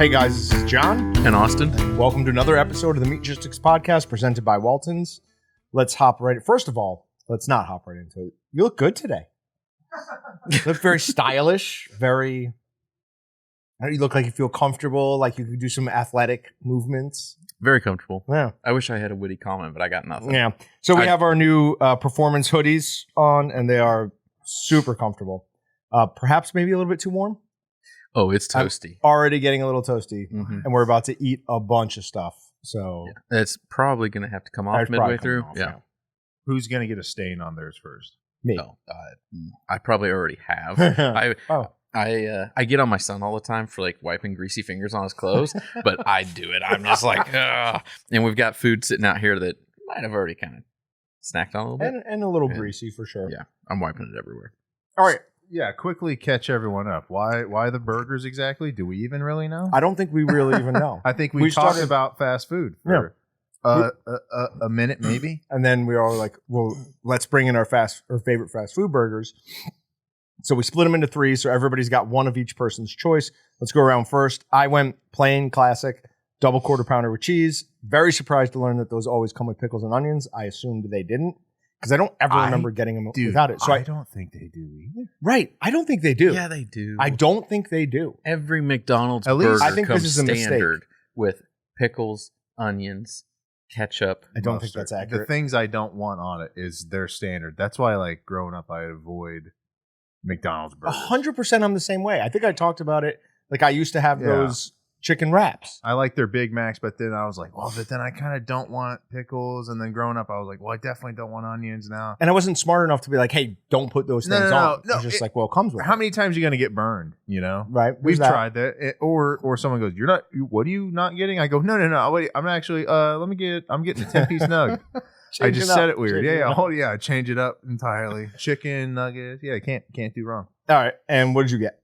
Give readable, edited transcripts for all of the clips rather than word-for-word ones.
Hey guys, this is John. And Austin. Welcome to another episode of the Meatgistics podcast presented by Waltons. Let's first of all, let's not hop right into it. You look good today. You look very stylish, you look like you feel comfortable, like you could do some athletic movements. Very comfortable. Yeah. I wish I had a witty comment, but I got nothing. Yeah. So we have our new performance hoodies on, and they are super comfortable. Perhaps maybe a little bit too warm. Oh, it's toasty. I'm already getting a little toasty, and we're about to eat a bunch of stuff. So it's probably going to have to come off midway through. Yeah. Who's going to get a stain on theirs first? Me. Oh, I probably already have. I get on my son all the time for like wiping greasy fingers on his clothes, but I do it. I'm just like, ugh. And we've got food sitting out here that might have already kind of snacked on a little bit. And a little greasy for sure. Yeah. I'm wiping it everywhere. All right. Yeah, quickly catch everyone up. Why the burgers exactly? Do we even really know? I don't think we really even know. I think we talked about fast food for a minute maybe. And then we were all like, well, let's bring in our favorite fast food burgers. So we split them into three, so everybody's got one of each person's choice. Let's go around first. I went plain classic, double quarter pounder with cheese. Very surprised to learn that those always come with pickles and onions. I assumed they didn't. Because I don't ever remember getting them without it. So I don't think they do either. Right. I don't think they do. Yeah, they do. I don't think they do. Every McDonald's At least burger I think comes this is a standard mistake. with pickles, onions, ketchup. I don't think that's accurate. The things I don't want on it is their standard. That's why, like, growing up, I avoid McDonald's burgers. 100% I'm the same way. I think I talked about it. Like, I used to have those chicken wraps. I like their Big Macs, but then I was like, well, but then I kind of don't want pickles. And then growing up, I was like, well, I definitely don't want onions now. And I wasn't smart enough to be like, hey, don't put those things on. I was just like, well, it comes with How it. many times are you going to get burned, you know? Right. We've tried that. Or someone goes, what are you not getting? I go, no. Wait, I'm actually, I'm getting a 10-piece nug. I just said it weird. I change it up entirely. Chicken nuggets. Yeah, can't do wrong. All right. And what did you get?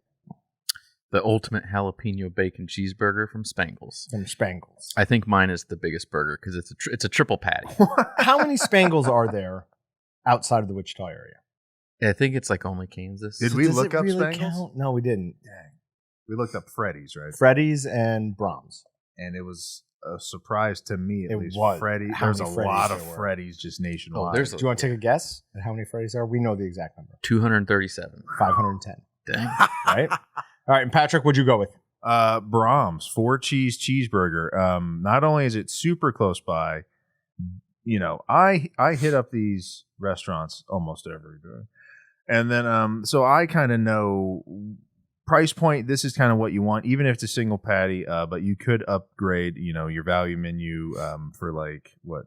The ultimate jalapeno bacon cheeseburger from Spangles. From Spangles. I think mine is the biggest burger because it's a triple patty. How many Spangles are there outside of the Wichita area? I think it's like only Kansas. Did we look up Spangles? Count? No, we didn't. Dang. We looked up Freddy's, right? Freddy's and Brahms. And it was a surprise to me, at least. Was. Freddy. There's a lot of Freddy's just nationwide. Do you want to take a guess at how many Freddy's there are? We know the exact number. 237. 510. Dang. Right? All right, and Patrick, what'd you go with? Brahms 4-cheese cheeseburger. Not only is it super close by, you know, I hit up these restaurants almost every day, and then so I kind of know price point. This is kind of what you want, even if it's a single patty. But you could upgrade, you know, your value menu for like what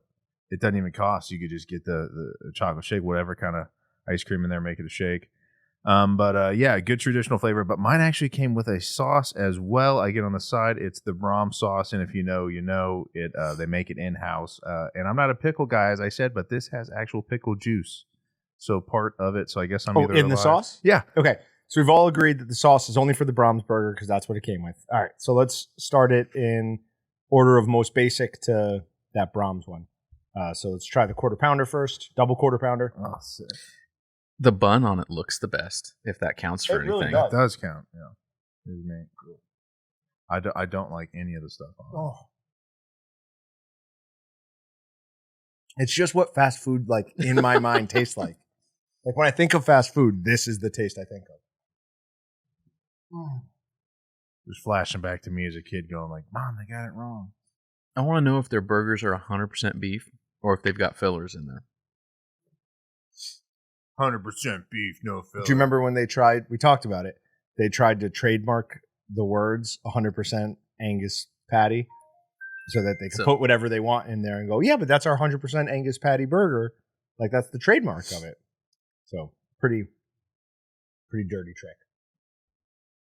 it doesn't even cost. You could just get the chocolate shake, whatever kind of ice cream in there, make it a shake. Good traditional flavor. But mine actually came with a sauce as well. I get on the side. It's the Brahms sauce, and if you know, you know it. They make it in house. And I'm not a pickle guy, as I said, but this has actual pickle juice, so part of it. So I guess I'm either in the sauce. Yeah. Okay. So we've all agreed that the sauce is only for the Brahms burger because that's what it came with. All right. So let's start it in order of most basic to that Brahms one. So let's try the quarter pounder first. Double quarter pounder. Oh, sick. The bun on it looks the best, if that counts for anything. Really does count. Yeah. Here's me. Cool. I don't like any of the stuff on it. Oh. It's just what fast food, like, in my mind tastes like. Like, when I think of fast food, this is the taste I think of. Just flashing back to me as a kid going like, Mom, they got it wrong. I want to know if their burgers are 100% beef or if they've got fillers in there. 100% beef, no filler. Do you remember when we talked about it, they tried to trademark the words 100% Angus patty so that they could put whatever they want in there and go, yeah, but that's our 100% Angus patty burger. Like, that's the trademark of it. So, pretty dirty trick.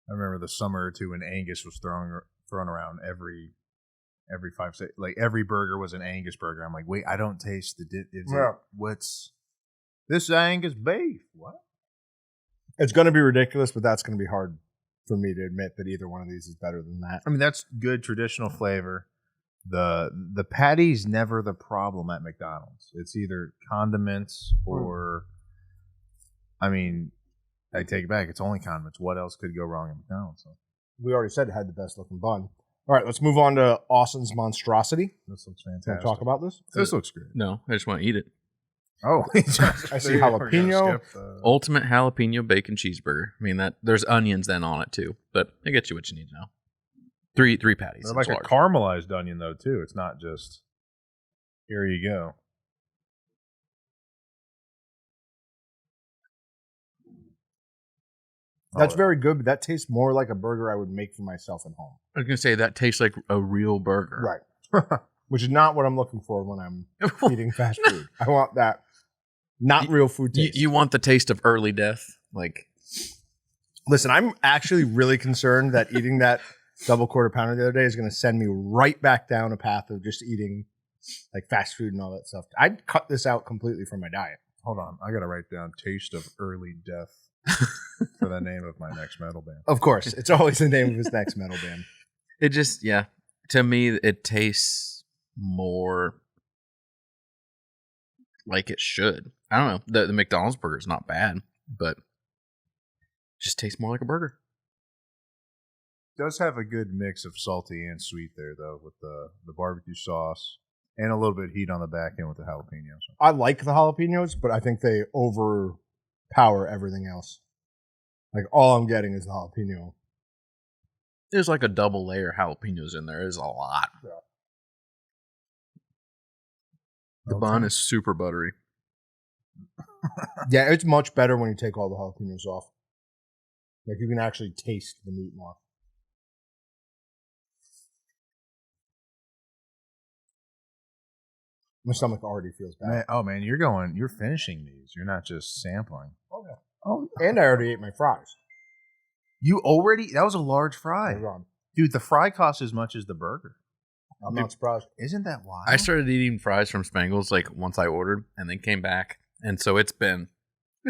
I remember the summer or two when Angus was thrown around every 5 6. Like, every burger was an Angus burger. I'm like, wait, I don't taste the what's this Angus beef? What? It's going to be ridiculous, but that's going to be hard for me to admit that either one of these is better than that. I mean, that's good traditional flavor. The patty's never the problem at McDonald's. It's either condiments or, I mean, I take it back. It's only condiments. What else could go wrong at McDonald's? We already said it had the best looking bun. All right, let's move on to Austin's monstrosity. This looks Want fantastic. to talk about this? This looks great. No, I just want to eat it. Oh, I see jalapeno. Ultimate jalapeno bacon cheeseburger. I mean, that there's onions then on it too, but it gets you what you need to know. Three patties. They're like It's a large. caramelized onion, though, too. It's not just, here you go. That's very good, but that tastes more like a burger I would make for myself at home. I was gonna say that tastes like a real burger. Right. Which is not what I'm looking for when I'm eating fast food. I want that not real food taste. You want the taste of early death, like. Listen, I'm actually really concerned that eating that double quarter pounder the other day is going to send me right back down a path of just eating like fast food and all that stuff. I'd cut this out completely from my diet. Hold on. I got to write down Taste of Early Death for the name of my next metal band. Of course, it's always the name of his next metal band. It just, yeah. To me, it tastes more like it should. I don't know. The McDonald's burger is not bad, but it just tastes more like a burger. It does have a good mix of salty and sweet there, though, with the barbecue sauce and a little bit of heat on the back end with the jalapenos. I like the jalapenos, but I think they overpower everything else. Like all I'm getting is the jalapeno. There's like a double layer jalapenos in there. There's a lot. Yeah. The bun is super buttery. Yeah, it's much better when you take all the jalapenos off. Like you can actually taste the meat more. My stomach already feels bad. Man, you're finishing these. You're not just sampling. Okay. Oh, And I already ate my fries. that was a large fry. They're gone. Dude, the fry costs as much as the burger. I'm not surprised. Isn't that wild? I started eating fries from Spangles like once I ordered and then came back. And so it's been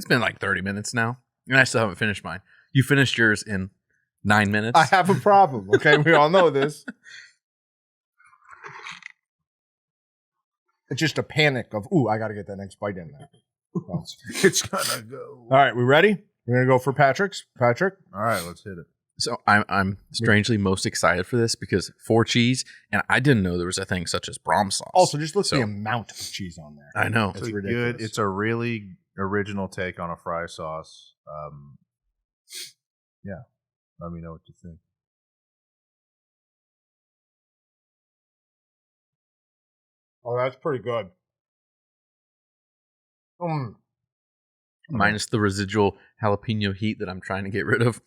like 30 minutes now. And I still haven't finished mine. You finished yours in 9 minutes. I have a problem, okay? We all know this. It's just a panic of, ooh, I got to get that next bite in there. It's gonna go. All right, we ready? We're going to go for Patrick's. Patrick? All right, let's hit it. So I'm strangely most excited for this because 4 cheese, and I didn't know there was a thing such as Brahms sauce. Also, just look at the amount of cheese on there. I know. It's ridiculous. It's a really original take on a fry sauce. Yeah, let me know what you think. Oh, that's pretty good. Minus the residual jalapeno heat that I'm trying to get rid of.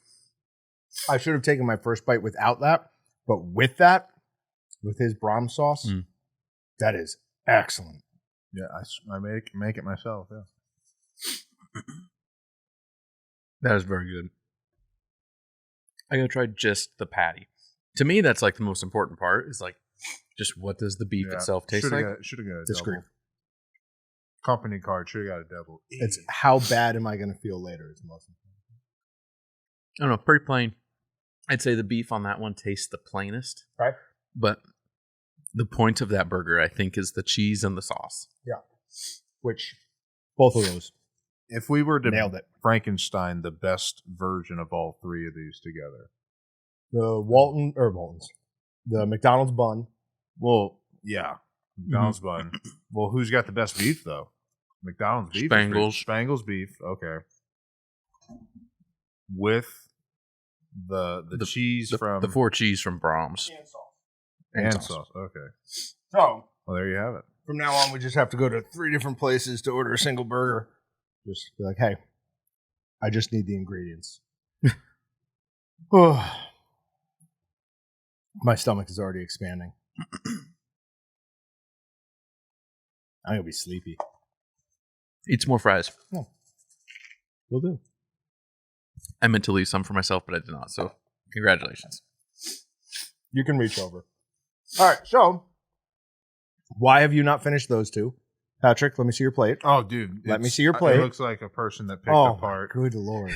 I should have taken my first bite without that, but with that, with his Brahms sauce, that is excellent. Yeah, I make it myself. Yeah, That is very good. I'm gonna try just the patty. To me, that's like the most important part. Is like, just what does the beef itself taste like? Should have got a Disagree. double. Company card should have got a double. It's how bad am I going to feel later is the most important. I don't know, pretty plain. I'd say the beef on that one tastes the plainest. Right. But the point of that burger, I think, is the cheese and the sauce. Yeah. Which, both of those. If we were to Nailed it. Frankenstein the best version of all three of these together. The McDonald's bun. Well, yeah. McDonald's bun. Well, who's got the best beef, though? McDonald's beef? Spangles. Spangles beef. Okay. With the cheese from... The 4 cheese from Brahms. And sauce. And sauce. Okay. So, Well, there you have it. from now on, we just have to go to 3 different places to order a single burger. Just be like, hey, I just need the ingredients. My stomach is already expanding. I'm going to be sleepy. Eat some more fries. Will do. I meant to leave some for myself, but I did not. So, congratulations. You can reach over. All right, so why have you not finished those 2? Patrick, let me see your plate. Oh, dude. Let me see your plate. It looks like a person that picked apart Good Lord.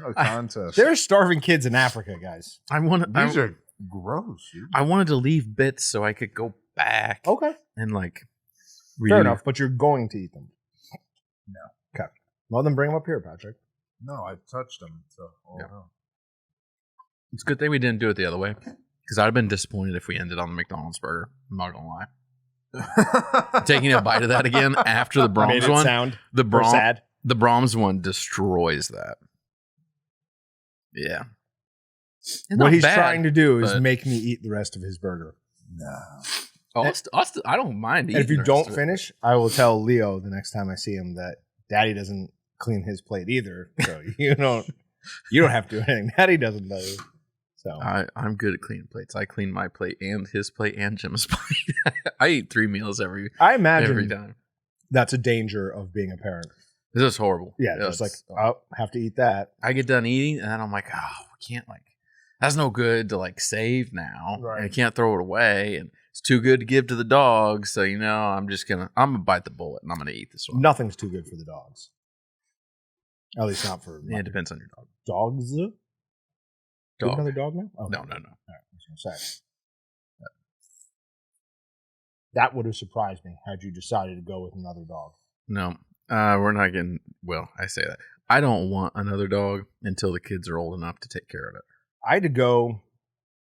a contest. There's starving kids in Africa, guys. These are gross, dude. I wanted to leave bits so I could go back Okay. and like Fair enough, but you're going to eat them. No. Okay. Well, then bring them up here, Patrick. No, I touched them. So, Yeah. no. It's a good thing we didn't do it the other way. Because I'd have been disappointed if we ended on the McDonald's burger. I'm not gonna lie. Taking a bite of that again after the Brahms Made it one. sound The sad. The Brahms one destroys that. Yeah. It's What not he's bad, trying to do is but- make me eat the rest of his burger. I don't mind eating And if you the rest don't of it. finish, I will tell Leo the next time I see him that Daddy doesn't clean his plate either. So you don't have to do anything. Daddy doesn't know. So I'm good at cleaning plates. I clean my plate and his plate and Jim's plate. I eat 3 meals every imagine time. that's a danger of being a parent. This is horrible. Yeah, just like, oh, have to eat that. I get done eating and then I'm like, oh, we can't that's no good to save now. Right. And I can't throw it away, and it's too good to give to the dogs. So I'm gonna bite the bullet and I'm gonna eat this one. Nothing's too good for the dogs. At least not for Yeah, it depends on your dog. dogs. Do you have Dog. another dog now? Oh, No. All right, I was gonna say. That would have surprised me had you decided to go with another dog. No, we're not getting. Well, I say that I don't want another dog until the kids are old enough to take care of it. I had to go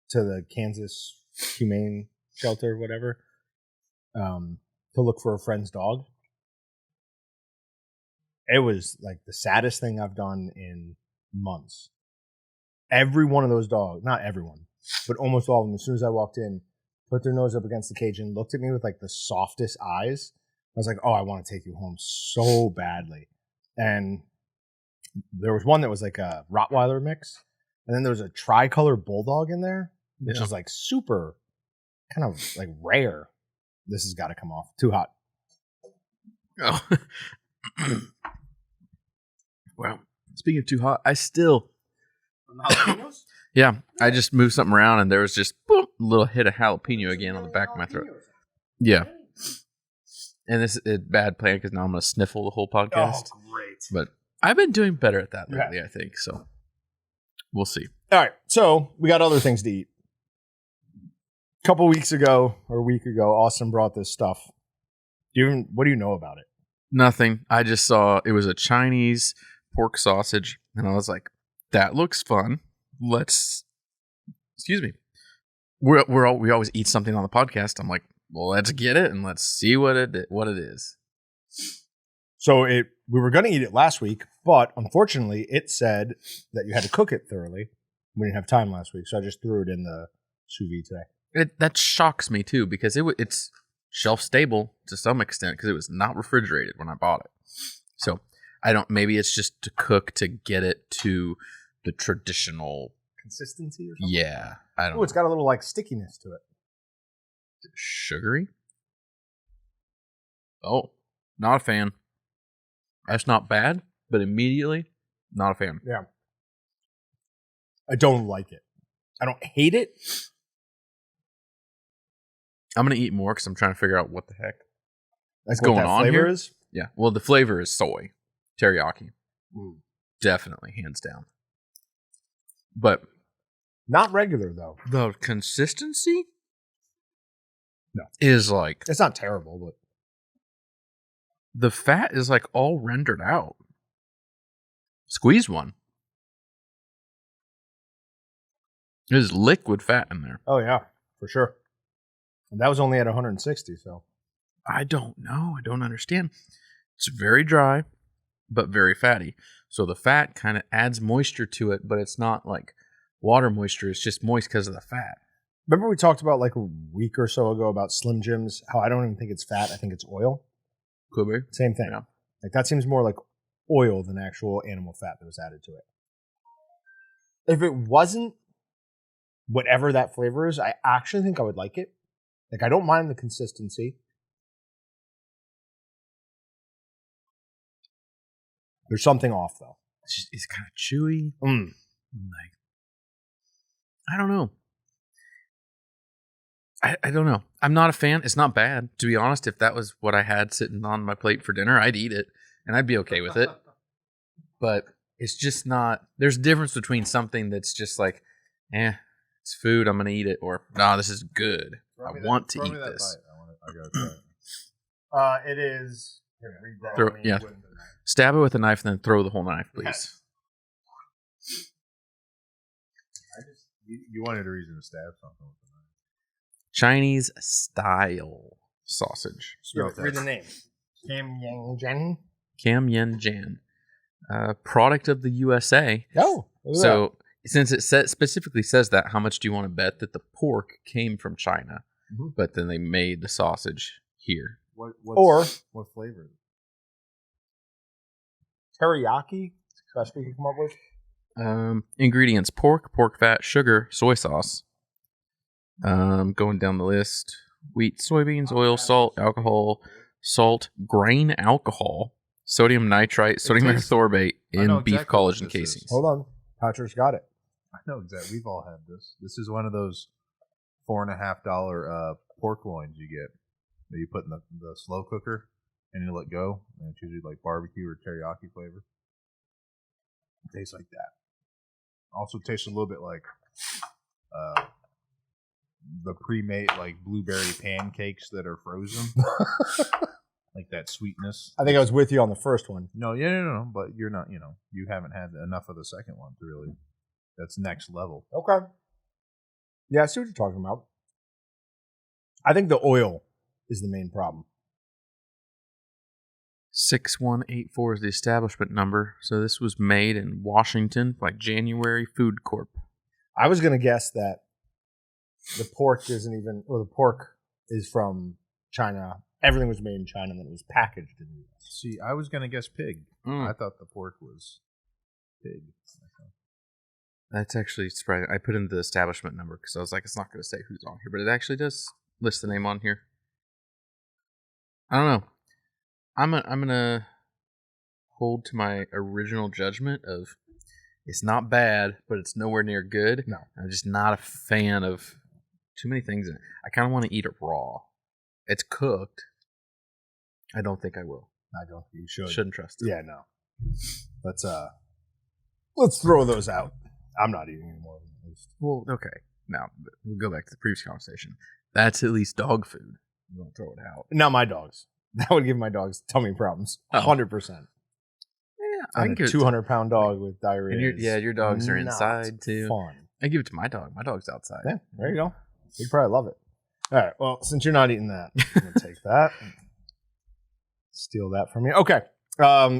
to the Kansas Humane Shelter, whatever, to look for a friend's dog. It was like the saddest thing I've done in months. Every one of those dogs, not everyone, but almost all of them, as soon as I walked in, put their nose up against the cage and looked at me with the softest eyes. I was like, oh, I want to take you home so badly. And there was one that was like a Rottweiler mix. And then there was a tricolor bulldog in there, which is super kind of rare. This has got to come off. Too hot. Oh, well. Speaking of too hot, I still. Yeah, I just moved something around and there was just boom, a little hit of jalapeno again on the back of my throat. Yeah, and this is a bad plan because now I'm gonna sniffle the whole podcast. Oh, great! But I've been doing better at that lately. I think so. We'll see. All right, so we got other things to eat. A couple weeks ago or a week ago, Austin brought this stuff. What do you know about it? Nothing. I just saw it was a Chinese pork sausage, and I was like, "That looks fun. Let's." Excuse me. We always eat something on the podcast. I'm like, well, let's get it and let's see what it is. So we were going to eat it last week, but unfortunately, it said that you had to cook it thoroughly. We didn't have time last week, so I just threw it in the sous vide today. That shocks me too because it's shelf stable to some extent because it was not refrigerated when I bought it. So I don't. Maybe it's just to cook to get it to the traditional consistency or something. Yeah, I don't. Oh, it's got a little stickiness to it. Sugary. Oh, not a fan. That's not bad, but immediately, not a fan. Yeah. I don't like it. I don't hate it. I'm going to eat more because I'm trying to figure out what the heck That's going what that on flavor here. Is? Yeah. Well, the flavor is soy. Teriyaki. Definitely, hands down. But not regular, though. The consistency no. is it's not terrible, but the fat is all rendered out. Squeeze one. There's liquid fat in there. Oh, yeah, for sure. And that was only at 160, so. I don't know. I don't understand. It's very dry, but very fatty. So the fat kind of adds moisture to it, but it's not water moisture. It's just moist because of the fat. Remember we talked about a week or so ago about Slim Jims, how I don't even think it's fat. I think it's oil. Could be. Same thing. Yeah. That seems more like oil than actual animal fat that was added to it. If it wasn't whatever that flavor is, I actually think I would like it. I don't mind the consistency. There's something off, though. It's kind of chewy. I don't know. I don't know. I'm not a fan. It's not bad. To be honest, if that was what I had sitting on my plate for dinner, I'd eat it. And I'd be okay with it. But it's just not... There's a difference between something that's just it's food, I'm going to eat it. Or, no, this is good. I want to eat this. I gotta try it. It is... Here, Stab it with a knife and then throw the whole knife, please. You wanted a reason to stab something with the knife. Chinese style sausage. Read the name. Kam Yang Jen. Kam Yen Jan. Product of the USA. Oh. So since it specifically says that, how much do you want to bet that the pork came from China, but then they made the sausage here? What flavor? Teriyaki? Best we can come up with? Ingredients: pork, pork fat, sugar, soy sauce. Going down the list: wheat, soybeans, oil, salt, alcohol, grain alcohol, sodium nitrite, sodium erythorbate in beef collagen casings. Hold on. Patrick's got it. I know exactly. We've all had this. This is one of those $4.50 pork loins you get that you put in the slow cooker and you let go. And it's usually like barbecue or teriyaki flavor. It tastes like that. Also tastes a little bit like the pre-made like blueberry pancakes that are frozen. Like that sweetness. I think I was with you on the first one. No, but you're not, you haven't had enough of the second one to really, that's next level. Okay. Yeah, I see what you're talking about. I think the oil is the main problem. 6184 is the establishment number. So this was made in Washington by January Food Corp. I was going to guess that the pork is from China. Everything was made in China and then it was packaged in the US. See, I was going to guess pig. I thought the pork was pig. That's actually surprising. I put in the establishment number because I was like, it's not going to say who's on here, but it actually does list the name on here. I don't know. I'm gonna hold to my original judgment of it's not bad, but it's nowhere near good. No, I'm just not a fan of too many things in it. I kind of want to eat it raw. It's cooked. I don't think I will. I don't think you should. Shouldn't trust it. Yeah, no. Let's throw those out. I'm not eating anymore. Well, okay. Now we'll go back to the previous conversation. That's at least dog food. You don't throw it out. Not my dogs. That would give my dogs tummy problems. 100%. Yeah, I think a 200-pound dog with diarrhea. And your dogs are inside too. Fun. I give it to my dog. My dog's outside. Yeah, there you go. You'd probably love it. All right. Well, since you're not eating that, I'm gonna take that. Steal that from you. Okay.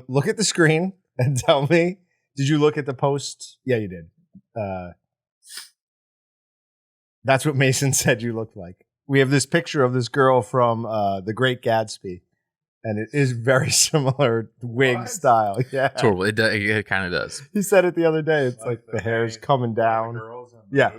Look at the screen and tell me. Did you look at the post? Yeah, you did. That's what Mason said you looked like. We have this picture of this girl from The Great Gatsby, and it is very similar wig style. Yeah, totally. It kind of does. He said it the other day. It's like the hair's coming down. Yeah.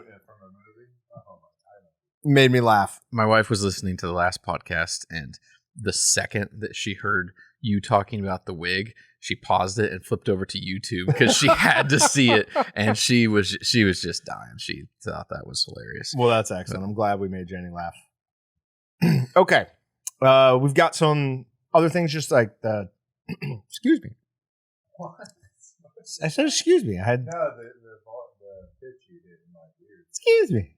Made me laugh. My wife was listening to the last podcast, and the second that she heard you talking about the wig, she paused it and flipped over to YouTube because she had to see it, and she was just dying. She thought that was hilarious. Well, that's excellent. I'm glad we made Jenny laugh. Okay, we've got some other things, just like the. Excuse me. What? I said, excuse me. I had. No, the pitch you did in my ear. Excuse me.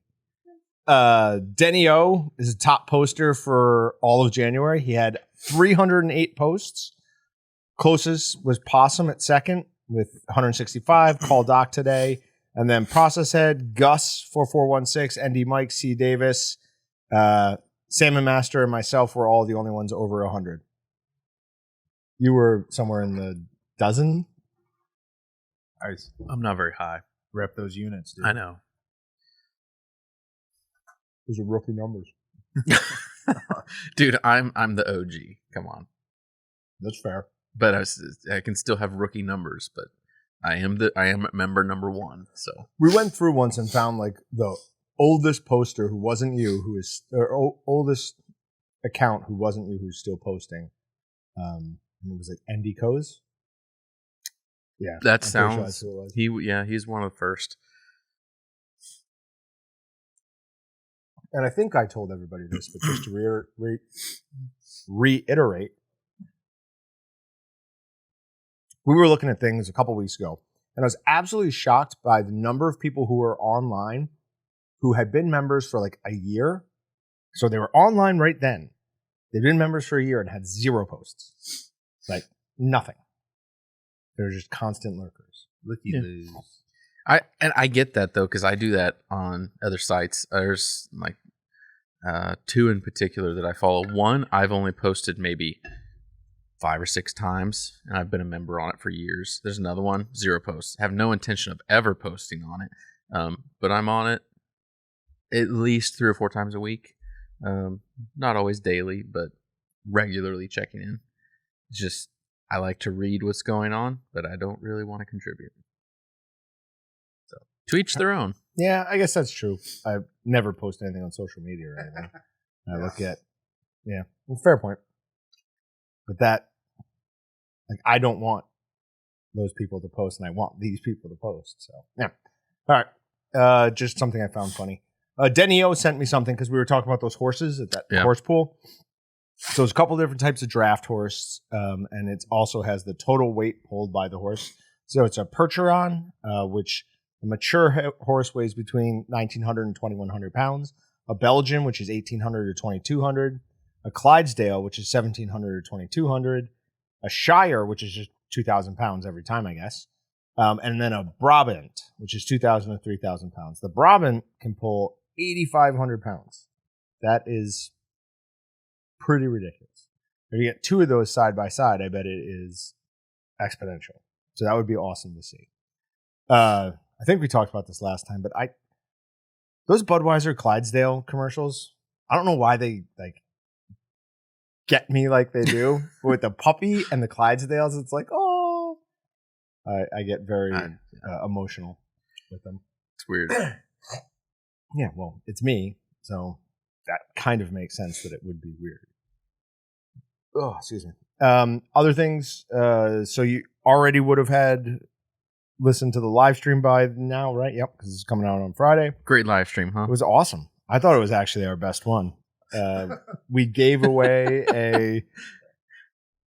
Denny O is a top poster for all of January. He had 308 posts. Closest was Possum at second with 165. Call Doc today. And then Process Head, Gus 4416, ND Mike, C Davis, Salmon Master, and myself were all the only ones over 100. You were somewhere in the dozen? I'm not very high. Rep those units, dude. I know. Those are rookie numbers. Dude, I'm the OG. Come on. That's fair. But I can still have rookie numbers, but I am member number 1. So we went through once and found like the oldest poster who wasn't you, who is oldest account who wasn't you, who's still posting. And it was like Andy Coes. Yeah, that sounds. He's one of the first. And I think I told everybody this, but just to reiterate, we were looking at things a couple weeks ago, and I was absolutely shocked by the number of people who were online who had been members for like a year. So they were online right then. They'd been members for a year and had 0 posts. Like nothing. They were just constant lurkers. Looky loos. I get that though, because I do that on other sites. There's like 2 in particular that I follow. One I've only posted maybe 5 or 6 times, and I've been a member on it for years. There's another one, 0 posts. Have no intention of ever posting on it, but I'm on it at least 3 or 4 times a week. Not always daily, but regularly checking in. It's just I like to read what's going on, but I don't really want to contribute. So to each their own. Yeah, I guess that's true. I've never posted anything on social media or anything. I look at, well, fair point. But that, like, I don't want those people to post, and I want these people to post. So, yeah. All right. Just something I found funny. Denio sent me something because we were talking about those horses at that horse pool. So there's a couple different types of draft horse, and it also has the total weight pulled by the horse. So it's a Percheron, which a mature horse weighs between 1,900 and 2,100 pounds. A Belgian, which is 1,800 or 2,200. A Clydesdale, which is 1,700 or 2,200. A Shire, which is just 2,000 pounds every time, I guess. And then a Brabant, which is 2,000 to 3,000 pounds. The Brabant can pull 8,500 pounds. That is pretty ridiculous. If you get 2 of those side by side, I bet it is exponential. So that would be awesome to see. I think we talked about this last time, but those Budweiser Clydesdale commercials, I don't know why they get me like they do. With the puppy and the Clydesdales, it's like, oh, I get very emotional with them. It's weird. Yeah, well, it's me, so that kind of makes sense that it would be weird. Oh, excuse me. Other things. So you already would have had listened to the live stream by now, right? Yep, because it's coming out on Friday. Great live stream, huh? It was awesome. I thought it was actually our best one. We gave away a...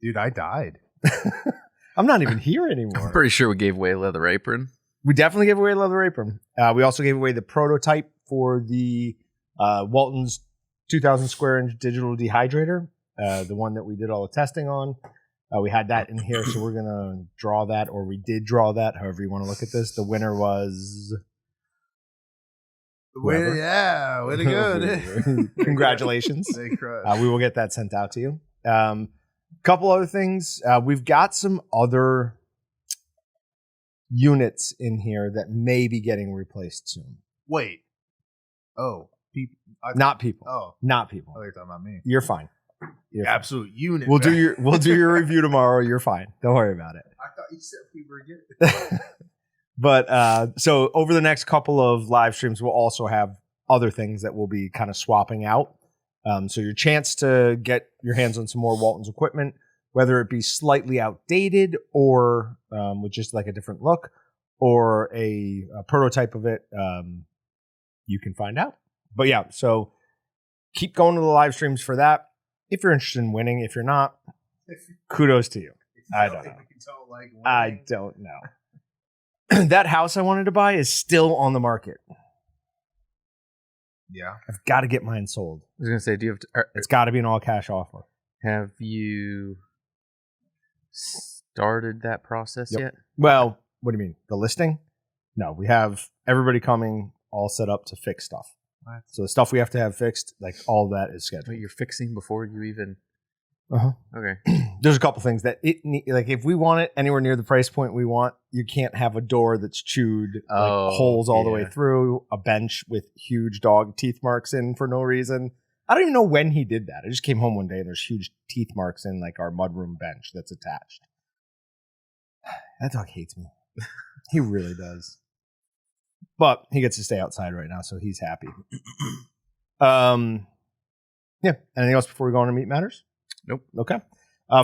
Dude, I died. I'm not even here anymore. I'm pretty sure we gave away a leather apron. We definitely gave away a leather apron. We also gave away the prototype for the Walton's 2,000 square inch digital dehydrator, the one that we did all the testing on. We had that in here, so we're going to draw that, or we did draw that, however you want to look at this. The winner was... Way to go. Congratulations. We will get that sent out to you. Couple other things. We've got some other units in here that may be getting replaced soon. Wait. Oh. Not people. Oh. Not people. Oh, you're talking about me. You're fine. Absolute unit. We'll do your review tomorrow. You're fine. Don't worry about it. I thought you said we were good. But so over the next couple of live streams, we'll also have other things that we'll be kind of swapping out. So your chance to get your hands on some more Walton's equipment, whether it be slightly outdated or with just like a different look, or a prototype of it, you can find out. But yeah, so keep going to the live streams for that. If you're interested in winning, if you're not, kudos to you. I don't know. I don't know. That house I wanted to buy is still on the market. Yeah. I've got to get mine sold. I was going to say, do you have it's got to be an all cash offer. Have you started that process yet? Well, what do you mean? The listing? No, we have everybody coming all set up to fix stuff. What? So the stuff we have to have fixed, like all that is scheduled. Wait, you're fixing before you even... Uh-huh. Okay. There's a couple things that like if we want it anywhere near the price point we want, you can't have a door that's chewed, holes all the way through, a bench with huge dog teeth marks in for no reason. I don't even know when he did that. I just came home one day and there's huge teeth marks in like our mudroom bench that's attached. That dog hates me. He really does. But he gets to stay outside right now, so he's happy. Yeah. Anything else before we go on to Meat Matters? Nope. Okay.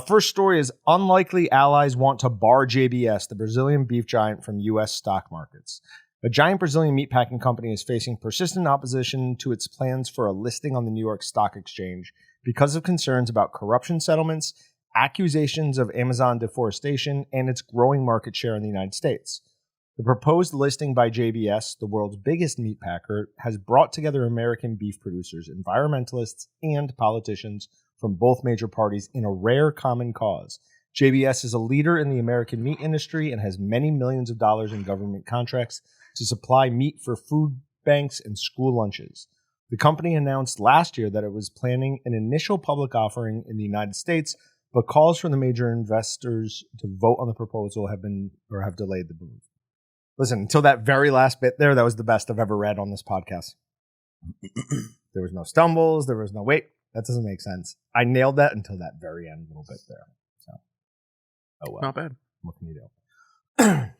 First story is unlikely allies want to bar JBS, the Brazilian beef giant from U.S. stock markets. A giant Brazilian meatpacking company is facing persistent opposition to its plans for a listing on the New York Stock Exchange because of concerns about corruption settlements, accusations of Amazon deforestation, and its growing market share in the United States. The proposed listing by JBS, the world's biggest meatpacker, has brought together American beef producers, environmentalists, and politicians from both major parties in a rare common cause: JBS is a leader in the American meat industry and has many millions of dollars in government contracts to supply meat for food banks and school lunches. The company announced last year that it was planning an initial public offering in the United States, but calls from the major investors to vote on the proposal have delayed the move. Listen, until that very last bit there, that was the best I've ever read on this podcast. There was no stumbles. There was no, wait, that doesn't make sense. I nailed that until that very end little bit there. So, oh well. Not bad. What can you do?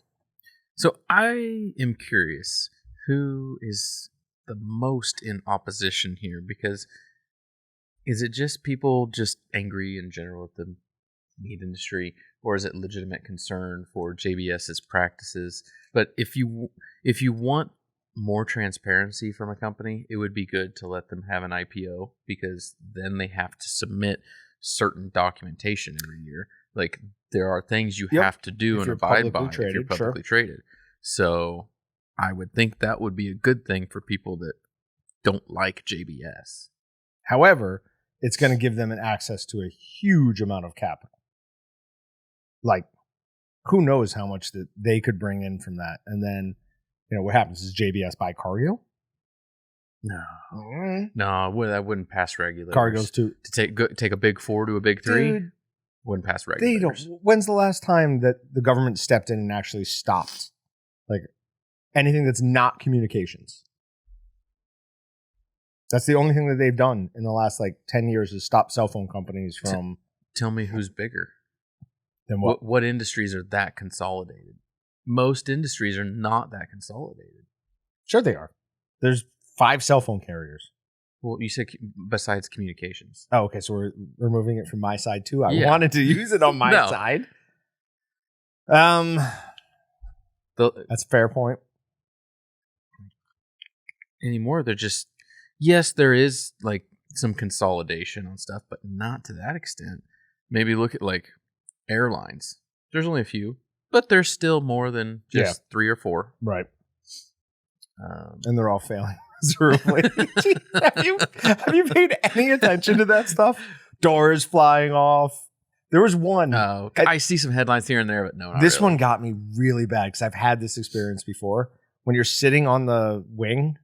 So I am curious, who is the most in opposition here? Because is it just people just angry in general at the meat industry, or is it legitimate concern for JBS's practices? But if you want more transparency from a company, it would be good to let them have an IPO, because then they have to submit certain documentation every year. Like, there are things you have to do and abide by if you're publicly traded. So I would think that would be a good thing for people that don't like JBS. However, it's going to give them an access to a huge amount of capital. Like, who knows how much that they could bring in from that. And then, what happens? Does JBS buy Cargill? No. No, that wouldn't pass regulators. Cargill's to take a big 4 to a big 3? Dude, wouldn't pass regulators. When's the last time that the government stepped in and actually stopped like anything that's not communications? That's the only thing that they've done in the last 10 years is stop cell phone companies from. Tell me who's bigger. Than what? What industries are that consolidated? Most industries are not that consolidated. Sure they are. There's 5 cell phone carriers. Well, you said besides communications. Oh, okay. So we're removing it from my side too. I wanted to use it on my side. That's a fair point. Anymore, they're just, yes, there is some consolidation on stuff, but not to that extent. Maybe look at airlines. There's only a few, but there's still more than just 3 or 4. Right. And they're all failing miserably. have you paid any attention to that stuff? Doors flying off. There was one. Oh, I see some headlines here and there, but no. Not this really. one got me really bad because I've had this experience before. When you're sitting on the wing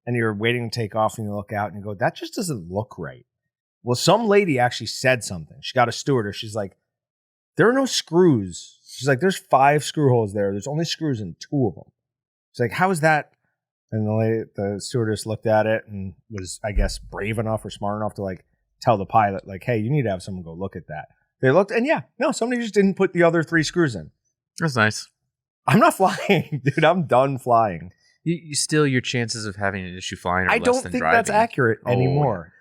and you're waiting to take off and you look out and you go, that just doesn't look right. Well, some lady actually said something. She got a stewardess. She's like, there are no screws. She's like, there's 5 screw holes there. There's only screws in 2 of them. She's like, how is that? And the stewardess looked at it and was, I guess, brave enough or smart enough to tell the pilot, hey, you need to have someone go look at that. They looked and somebody just didn't put the other 3 screws in. That's nice. I'm not flying, dude. I'm done flying. You still, your chances of having an issue flying are less than driving. I don't think that's accurate anymore.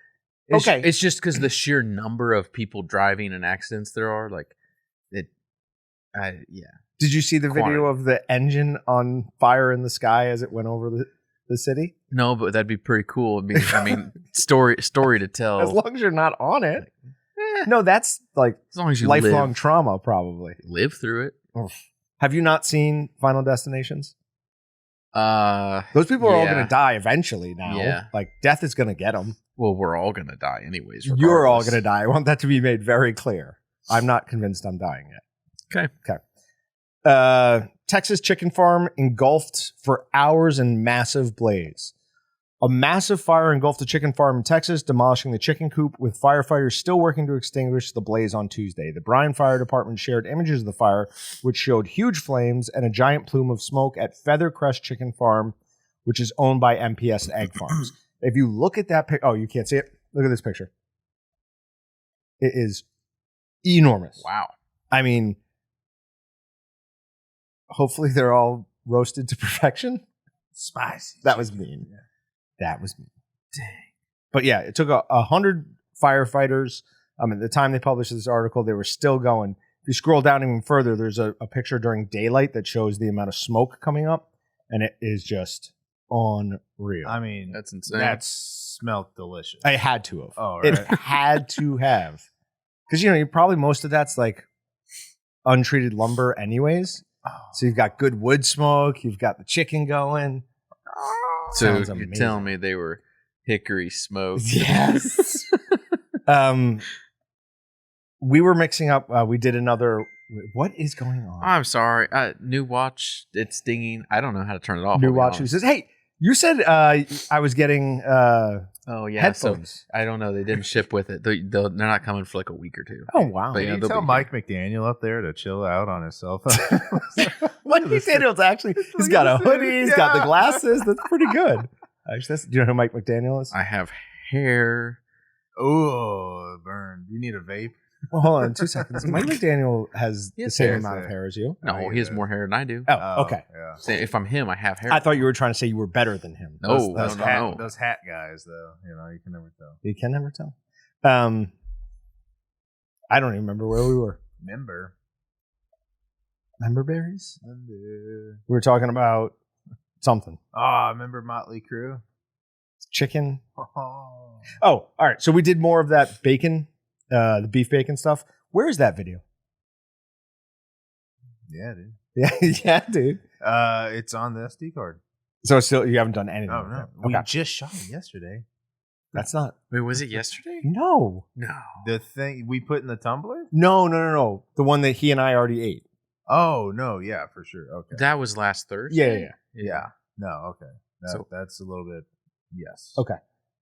It's just because the sheer number of people driving and accidents there are, Did you see the video of the engine on fire in the sky as it went over the city? No, but that'd be pretty cool. I mean, story to tell. As long as you're not on it. No, that's as long as you lifelong trauma, probably. Live through it. Oof. Have you not seen Final Destinations? Those people are all going to die eventually now. Yeah. Death is going to get them. Well, we're all going to die anyways. Regardless. You're all going to die. I want that to be made very clear. I'm not convinced I'm dying yet. Okay. Texas chicken farm engulfed for hours in massive blaze. A massive fire engulfed a chicken farm in Texas, demolishing the chicken coop, with firefighters still working to extinguish the blaze on Tuesday. The Bryan Fire Department shared images of the fire, which showed huge flames and a giant plume of smoke at Feathercrest Chicken Farm, which is owned by MPS Egg Farms. If you look at that picture, you can't see it? Look at this picture. It is enormous. Wow. I mean, hopefully they're all roasted to perfection. Spicy. That was mean. Yeah. That was mean. Dang. But yeah, it took 100 firefighters. At the time they published this article, they were still going. If you scroll down even further, there's a picture during daylight that shows the amount of smoke coming up, and it is just unreal. I mean, that's insane. That smelled delicious. I had to have. Oh, right. It had to have. Because, you probably most of that's untreated lumber anyways. Oh. So you've got good wood smoke. You've got the chicken going. So you're telling me they were hickory smoked? Yes. we were mixing up. We did another. What is going on? I'm sorry. New watch. It's dinging. I don't know how to turn it off. New watch. Who says, "Hey, you said I was getting oh yeah, headphones." So I don't know. They didn't ship with it. They're not coming for like a week or two. Oh wow! But, you tell Mike McDaniel up there to chill out on his cell phone. Mike McDaniel's actually he's got a hoodie, he's got the glasses. That's pretty good. Actually, do you know who Mike McDaniel is? I have hair. Oh, burn! You need a vape. Well, hold on 2 seconds. Mike McDaniel has the same hair. amount of hair as you. No, he has more hair than I do. Oh, okay. Yeah. So if I'm him, I have hair. I thought you were trying to say you were better than him. No, Those hat guys, though, you can never tell. You can never tell. I don't even remember where we were. Member berries? We were talking about something. Oh, remember Motley Crue? Chicken. Oh, all right. So we did more of that bacon, the beef bacon stuff. Where is that video? Yeah, dude. Yeah, dude. It's on the SD card. So still, you haven't done anything. Oh, no. We just shot it yesterday. That's not. Wait, was it yesterday? No. The thing we put in the tumbler? No. The one that he and I already ate. Oh, no. Yeah, for sure. Okay. That was last Thursday? Yeah. No, okay. That's a little bit, yes. Okay.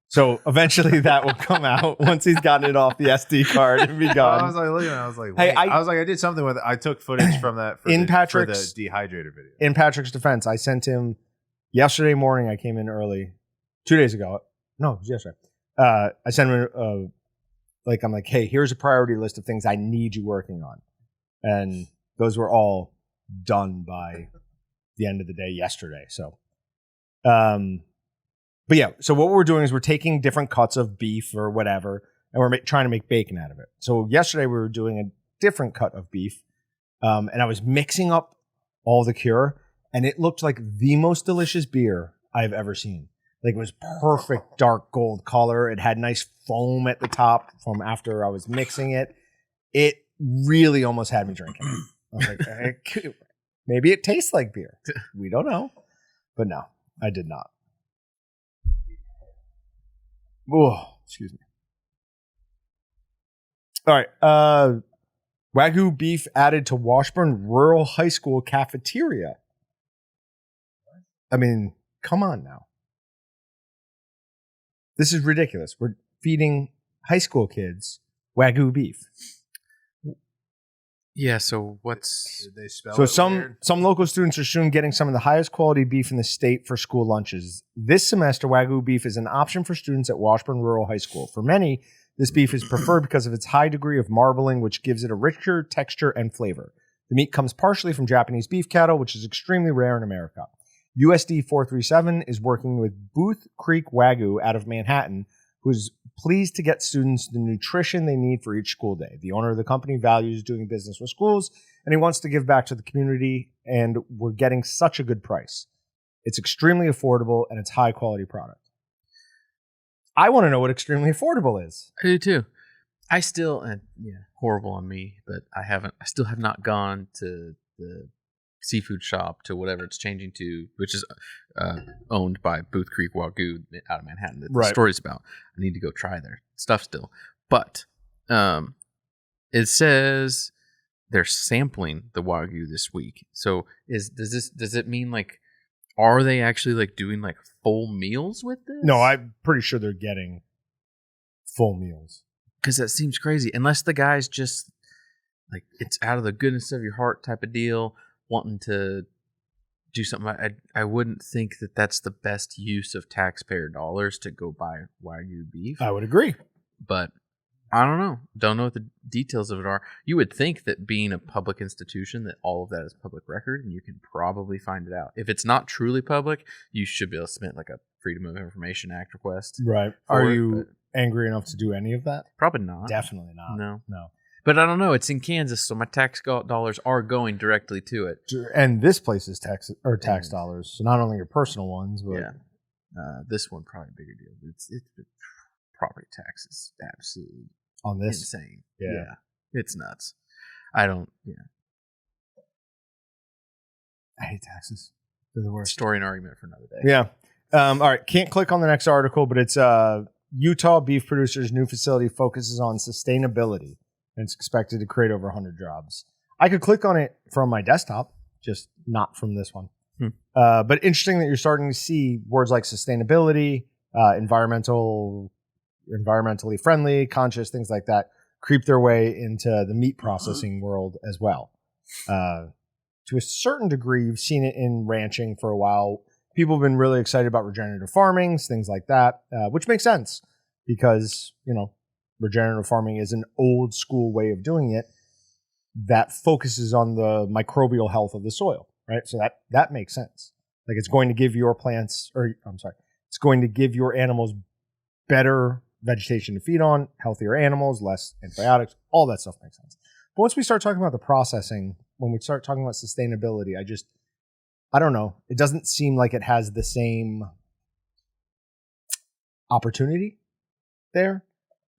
So eventually that will come out once he's gotten it off the SD card and be gone. I was like, looking, I was like, hey, I did something with it. I took footage from that for the dehydrator video. In Patrick's defense, I sent him yesterday morning. I came in early, 2 days ago. No, it was yesterday. I sent him I'm like, hey, here's a priority list of things I need you working on, and those were all done by the end of the day yesterday. So, but yeah, so what we're doing is we're taking different cuts of beef or whatever, and we're trying to make bacon out of it. So yesterday we were doing a different cut of beef, and I was mixing up all the cure, and it looked like the most delicious beer I've ever seen. Like, it was perfect dark gold color. It had nice foam at the top from after I was mixing it. It really almost had me drinking it. I was like, maybe it tastes like beer. We don't know. But no, I did not. Oh, excuse me. All right. Wagyu beef added to Washburn Rural High School cafeteria. I mean, come on now. This is ridiculous. We're feeding high school kids Wagyu beef. Yeah, so what's... Did they spell So it some weird? local students are soon getting some of the highest quality beef in the state for school lunches. This semester, Wagyu beef is an option for students at Washburn Rural High School. For many, this beef is preferred because of its high degree of marbling, which gives it a richer texture and flavor. The meat comes partially from Japanese beef cattle, which is extremely rare in America. USD 437 is working with Booth Creek Wagyu out of Manhattan, who's pleased to get students the nutrition they need for each school day. The owner of the company values doing business with schools, and he wants to give back to the community, and we're getting such a good price. It's extremely affordable, and it's high-quality product. I want to know what extremely affordable is. I do too. I still, horrible on me, but I still have not gone to the seafood shop to whatever it's changing to, which is owned by Booth Creek Wagyu out of Manhattan that the story's about. I need to go try their stuff still. But it says they're sampling the Wagyu this week. So does it mean like, are they actually like doing like full meals with this? No, I'm pretty sure they're getting full meals. Because that seems crazy. Unless the guy's just like, it's out of the goodness of your heart type of deal, wanting to do something. I wouldn't think that that's the best use of taxpayer dollars to go buy Wagyu beef. I would agree. But I don't know. Don't know what the details of it are. You would think that being a public institution, that all of that is public record, and you can probably find it out. If it's not truly public, you should be able to submit like a Freedom of Information Act request. Right. Are you angry enough to do any of that? Probably not. Definitely not. No. But I don't know. It's in Kansas, so my tax dollars are going directly to it. And this place's tax dollars, so not only your personal ones, but this one probably a bigger deal. It's property tax is absolutely on this insane. Yeah, it's nuts. I hate taxes. They're the worst. Story and argument for another day. Yeah. All right. Can't click on the next article, but it's Utah beef producers' new facility focuses on sustainability. and it's expected to create over 100 jobs. I could click on it from my desktop, just not from this one. But interesting that you're starting to see words like sustainability, environmentally friendly, conscious, things like that creep their way into the meat processing world as well. To a certain degree, you've seen it in ranching for a while. People have been really excited about regenerative farming, things like that, which makes sense because, regenerative farming is an old school way of doing it that focuses on the microbial health of the soil, right? So that makes sense. Like it's going to give your it's going to give your animals better vegetation to feed on, healthier animals, less antibiotics, all that stuff makes sense. But once we start talking about the processing, when we start talking about sustainability, I don't know. It doesn't seem like it has the same opportunity there.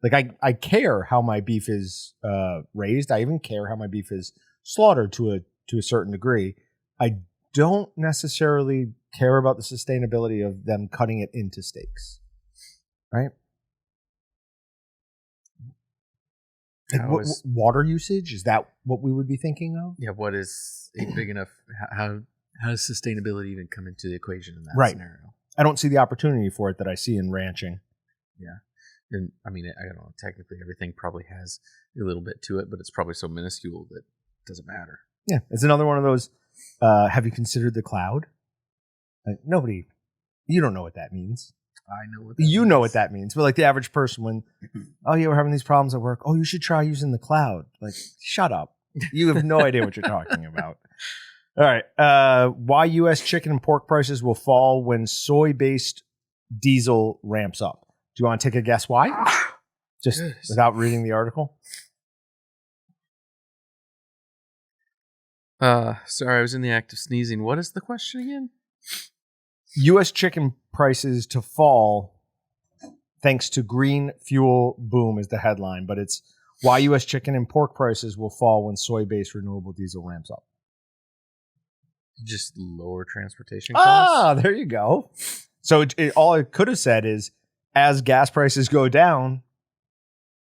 Like I care how my beef is raised. I even care how my beef is slaughtered to a certain degree. I don't necessarily care about the sustainability of them cutting it into steaks, right? Like water usage, is that what we would be thinking of? Yeah. What is a big enough? How does sustainability even come into the equation in that scenario? I don't see the opportunity for it that I see in ranching. Yeah. And I mean, I don't know. Technically, everything probably has a little bit to it, but it's probably so minuscule that it doesn't matter. Yeah. It's another one of those, have you considered the cloud? Nobody, you don't know what that means. I know what that means. Know what that means. But like the average person, when, oh yeah, we're having these problems at work. Oh, you should try using the cloud. Like, shut up. You have no idea what you're talking about. All right. Why U.S. chicken and pork prices will fall when soy-based diesel ramps up. Do you want to take a guess why? Just without reading the article? Sorry, I was in the act of sneezing. What is the question again? U.S. chicken prices to fall thanks to green fuel boom is the headline, but it's why U.S. chicken and pork prices will fall when soy-based renewable diesel ramps up. Just lower transportation costs? There you go. So all it could have said is, as gas prices go down,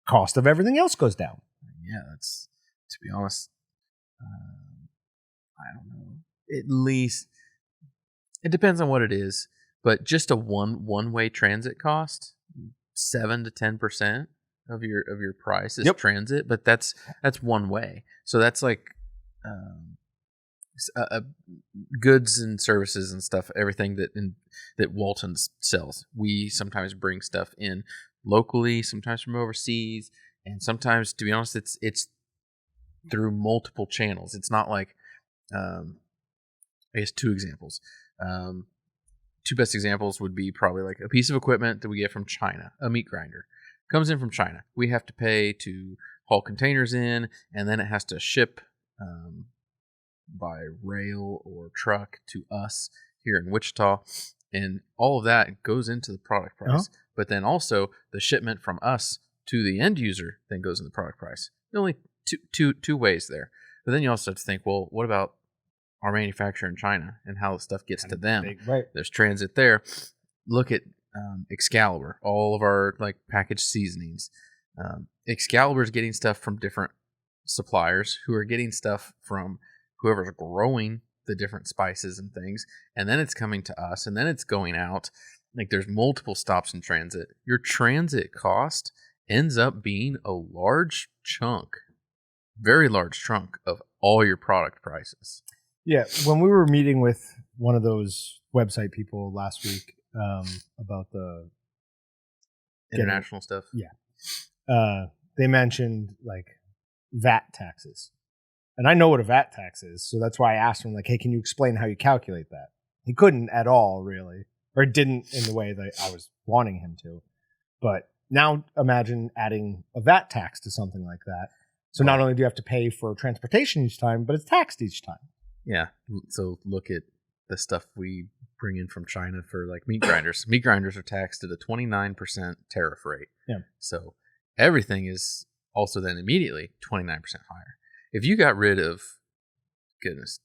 cost of everything else goes down. Yeah, that's, to be honest, I don't know. At least, it depends on what it is, but just a one-way transit cost, 7 to 10% of your price is transit, but that's one way. So that's like goods and services and stuff, everything that Walton's sells. We sometimes bring stuff in locally, sometimes from overseas, and sometimes, to be honest, it's through multiple channels. It's not like, I guess two examples. Two best examples would be probably like a piece of equipment that we get from China, a meat grinder. Comes in from China. We have to pay to haul containers in, and then it has to ship by rail or truck to us here in Wichita, and all of that goes into the product price. But then also the shipment from us to the end user then goes in the product price. Only two ways there. But then you also have to think, well, what about our manufacturer in China and how the stuff gets to them? Right. There's transit there. Look at Excalibur, all of our like packaged seasonings. Excalibur is getting stuff from different suppliers who are getting stuff from whoever's growing the different spices and things, and then it's coming to us, and then it's going out. Like there's multiple stops in transit. Your transit cost ends up being a large chunk, very large chunk of all your product prices. Yeah, when we were meeting with one of those website people last week about the international stuff, they mentioned like VAT taxes. And I know what a VAT tax is, so that's why I asked him, like, hey, can you explain how you calculate that? He couldn't at all, really. Or didn't in the way that I was wanting him to. But now imagine adding a VAT tax to something like that. So not only do you have to pay for transportation each time, but it's taxed each time. Yeah. So look at the stuff we bring in from China for like meat grinders. Meat grinders are taxed at a 29% tariff rate. Yeah. So everything is also then immediately 29% higher. If you got rid of,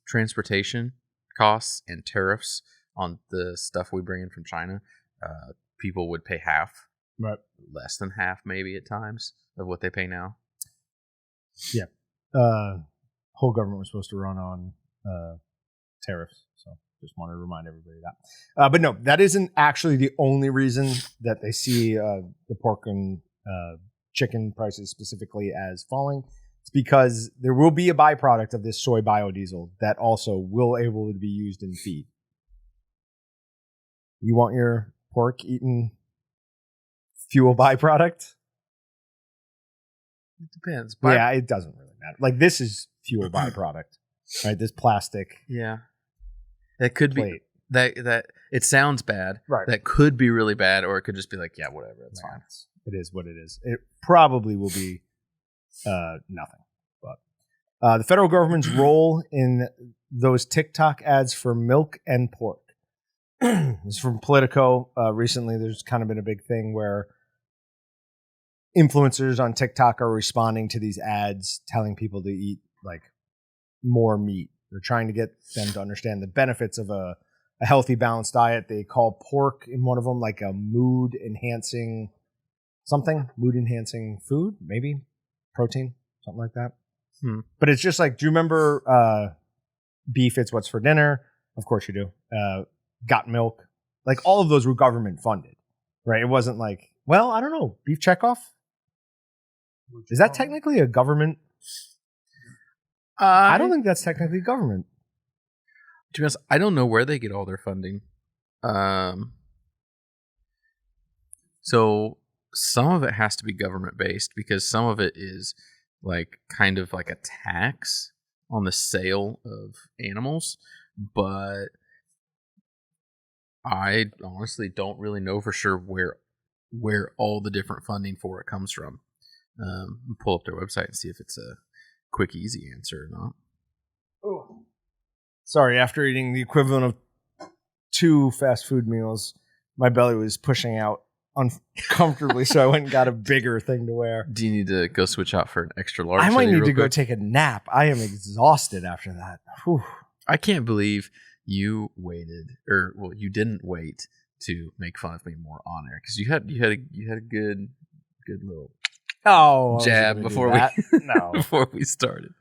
transportation costs and tariffs on the stuff we bring in from China, people would pay half, right? Less than half maybe at times of what they pay now. Yeah. Whole government was supposed to run on tariffs. So just wanted to remind everybody of that. But no, that isn't actually the only reason that they see the pork and chicken prices specifically as falling. It's because there will be a byproduct of this soy biodiesel that also will able to be used in feed. You want your pork eaten fuel byproduct? It depends. Yeah, it doesn't really matter. Like this is fuel byproduct, right? This plastic. Yeah, that could plate. be that. It sounds bad. Right. That could be really bad, or it could just be like, yeah, whatever. It's fine. It is what it is. It probably will be nothing. But the federal government's role in those TikTok ads for milk and pork. This is from Politico. Recently, there's kind of been a big thing where influencers on TikTok are responding to these ads telling people to eat like more meat. They're trying to get them to understand the benefits of a healthy, balanced diet. They call pork in one of them like a mood enhancing food, maybe protein, something like that. But it's just like, do you remember beef, it's what's for dinner? Of course you do. Got milk. Like all of those were government funded, right? It wasn't like, well, I don't know, beef checkoff? Is that technically a government? I don't think that's technically government. To be honest, I don't know where they get all their funding. So some of it has to be government based because some of it is like kind of like a tax on the sale of animals, but I honestly don't really know for sure where all the different funding for it comes from. Pull up their website and see if it's a quick, easy answer or not. Oh. Sorry, after eating the equivalent of 2 fast food meals, my belly was pushing out uncomfortably, so I went and got a bigger thing to wear. Do you need to go switch out for an extra large? I might need to go take a nap. I am exhausted after that. Whew. I can't believe you waited, or well, you didn't wait to make fun of me more on air because you had a good little jab before we started.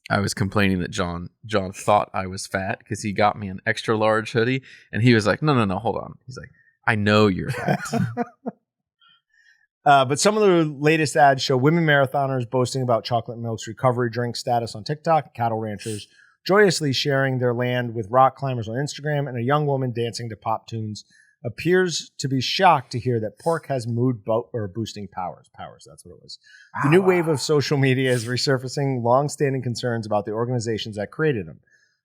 I was complaining that John thought I was fat because he got me an extra large hoodie, and he was like, "No, hold on." He's like, "I know you're fat." But some of the latest ads show women marathoners boasting about chocolate milk's recovery drink status on TikTok, cattle ranchers joyously sharing their land with rock climbers on Instagram, and a young woman dancing to pop tunes appears to be shocked to hear that pork has mood boosting powers. That's what it was. The new wave of social media is resurfacing long-standing concerns about the organizations that created them.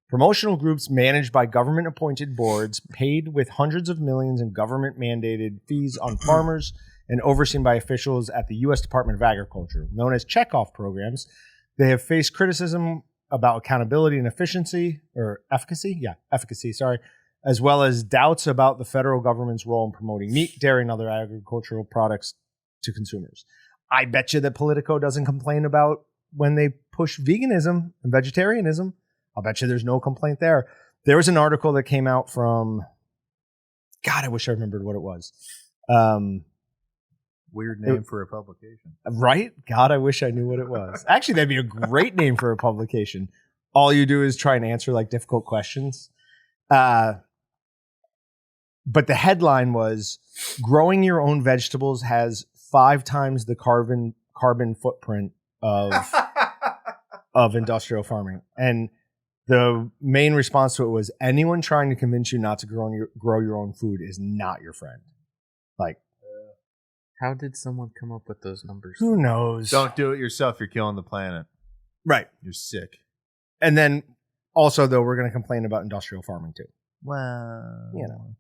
Promotional groups managed by government-appointed boards, paid with hundreds of millions in government-mandated fees on farmers, and overseen by officials at the U.S. Department of Agriculture, known as checkoff programs. They have faced criticism about accountability and efficacy, as well as doubts about the federal government's role in promoting meat, dairy, and other agricultural products to consumers. I bet you that Politico doesn't complain about when they push veganism and vegetarianism. I'll bet you there's no complaint there. There was an article that came out from, God, I wish I remembered what it was. Weird name for a publication. Right? God, I wish I knew what it was. Actually, that'd be a great name for a publication. All you do is try and answer like difficult questions. But the headline was, growing your own vegetables has 5 times the carbon footprint of industrial farming. And the main response to it was, anyone trying to convince you not to grow your own food is not your friend. Like, how did someone come up with those numbers? Who knows? Don't do it yourself. You're killing the planet. Right. You're sick. And then also, though, we're going to complain about industrial farming too. Well, you know.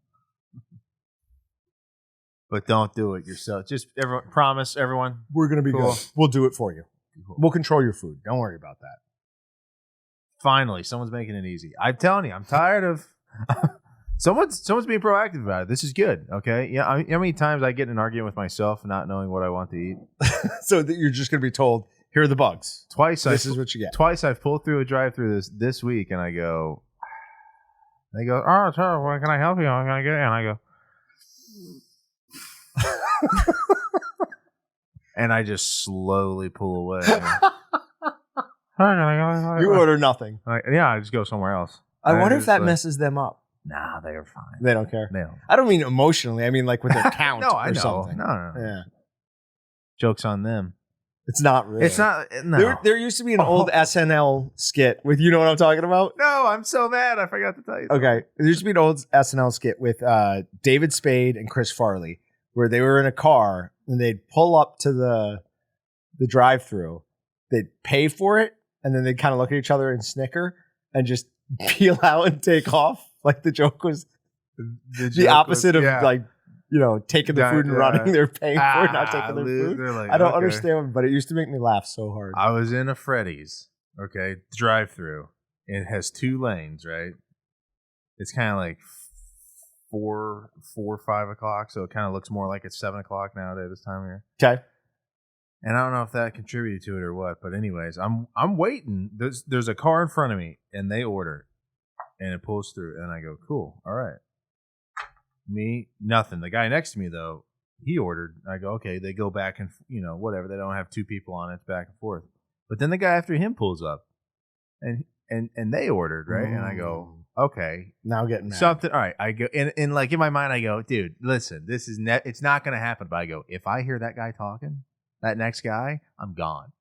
But don't do it yourself. Just promise everyone. We're going to be good. We'll do it for you. Cool. We'll control your food. Don't worry about that. Finally, someone's making it easy. I'm telling you, I'm tired of someone's being proactive about it. This is good. Okay. Yeah. How many times I get in an argument with myself not knowing what I want to eat? So that you're just going to be told, here are the bugs. This is what you get. Twice I've pulled through a drive-through this week, and they go, "Oh, sir, what can I help you? I'm going to get it." And I go, and I just slowly pull away. You order nothing. Yeah, I just go somewhere else. I wonder if that messes them up. Nah, they are fine. They don't care. They don't. I don't mean emotionally. I mean like with their count No, I or know. something. No. Yeah. Joke's on them. It's not really. It's not. No. There used to be an old SNL skit with, you know what I'm talking about? No, I'm so mad. I forgot to tell you. Okay. There used to be an old SNL skit with David Spade and Chris Farley where they were in a car and they'd pull up to the drive-through. They'd pay for it and then they'd kind of look at each other and snicker and just peel out and take off. Like the joke was the opposite of like, you know, taking the food and running. They're paying for it, not taking their food. Like, I don't understand, but it used to make me laugh so hard. I was in a Freddy's, drive-through. It has 2 lanes, right? It's kind of like 4 or 5 o'clock, so it kind of looks more like it's 7 o'clock nowadays this time of year. Okay. And I don't know if that contributed to it or what, but anyways, I'm waiting. There's a car in front of me, and they order, and it pulls through, and I go, cool, all right. Me, nothing. The guy next to me, though, he ordered. I go, okay. They go back and, whatever. They don't have 2 people on it. It's back and forth. But then the guy after him pulls up, and they ordered, right? And I go, okay. Now getting mad. Something. All right. I go, and like in my mind, I go, dude, listen, this is it's not going to happen. But I go, if I hear that guy talking, that next guy, I'm gone.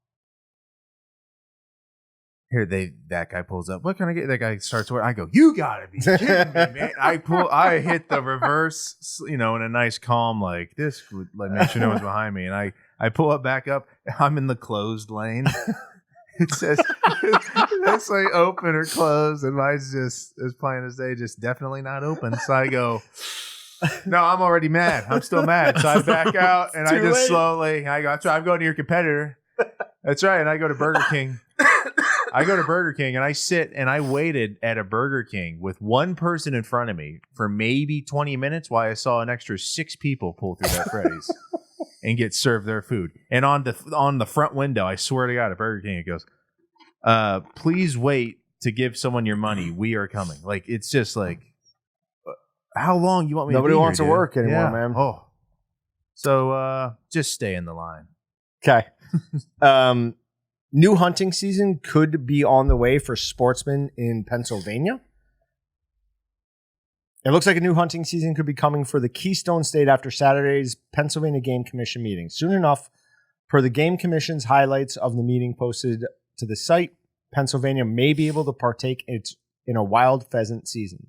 Here, that guy pulls up. What can I get? That guy starts ordering. I go, you gotta be kidding me, man! I hit the reverse, in a nice calm, like this would like make sure no one's behind me, and I pull up back up. I'm in the closed lane. It says it's like open or closed, and mine's just as plain as day, just definitely not open. So I go, no, I'm already mad. I'm still mad. So I back out, and I just slowly. I go, that's right. I'm going to your competitor. That's right, and I go to Burger King. And I sit and I waited at a Burger King with one person in front of me for maybe 20 minutes while I saw an extra 6 people pull through that Freddy's and get served their food. And on the front window, I swear to God, at Burger King, it goes, please wait to give someone your money. We are coming. Like, it's just like, how long you want me to be here? Nobody wants to work anymore, man. Oh. So just stay in the line. Okay. New hunting season could be on the way for sportsmen in Pennsylvania. It looks like a new hunting season could be coming for the Keystone State after Saturday's Pennsylvania Game Commission meeting. Soon enough, per the Game Commission's highlights of the meeting posted to the site, Pennsylvania may be able to partake in a wild pheasant season.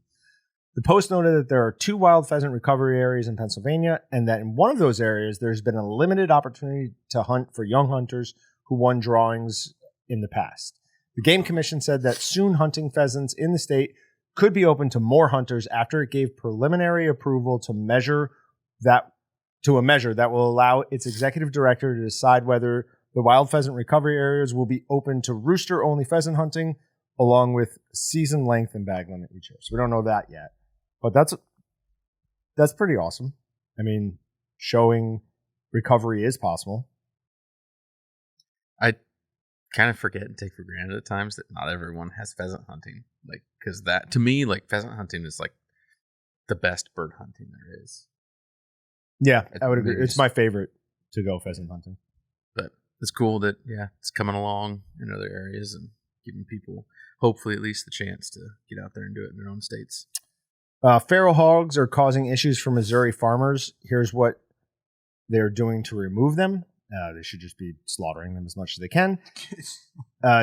The post noted that there are 2 wild pheasant recovery areas in Pennsylvania, and that in one of those areas, there's been a limited opportunity to hunt for young hunters who won drawings in the past. The Game Commission said that soon hunting pheasants in the state could be open to more hunters after it gave preliminary approval to a measure that will allow its executive director to decide whether the wild pheasant recovery areas will be open to rooster-only pheasant hunting, along with season length and bag limit each year. So we don't know that yet, but that's pretty awesome. I mean, showing recovery is possible. I kind of forget and take for granted at times that not everyone has pheasant hunting. Like, because that, to me, like, pheasant hunting is like the best bird hunting there is. Yeah, I would agree. It's my favorite to go pheasant hunting. But it's cool that, it's coming along in other areas and giving people, hopefully, at least the chance to get out there and do it in their own states. Feral hogs are causing issues for Missouri farmers. Here's what they're doing to remove them. They should just be slaughtering them as much as they can.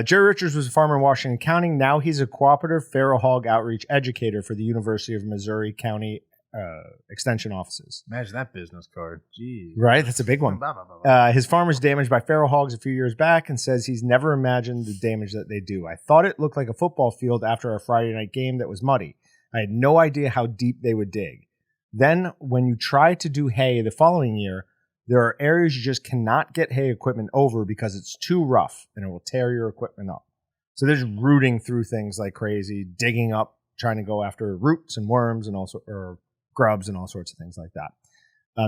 Jerry Richards was a farmer in Washington County. Now he's a cooperative feral hog outreach educator for the University of Missouri County Extension offices. Imagine that business card. Jeez. Right? That's a big one. His farm was damaged by feral hogs a few years back and says he's never imagined the damage that they do. I thought it looked like a football field after our Friday night game that was muddy. I had no idea how deep they would dig. Then when you try to do hay the following year, there are areas you just cannot get hay equipment over because it's too rough and it will tear your equipment up. So they're just rooting through things like crazy, digging up, trying to go after roots and worms and also or grubs and all sorts of things like that.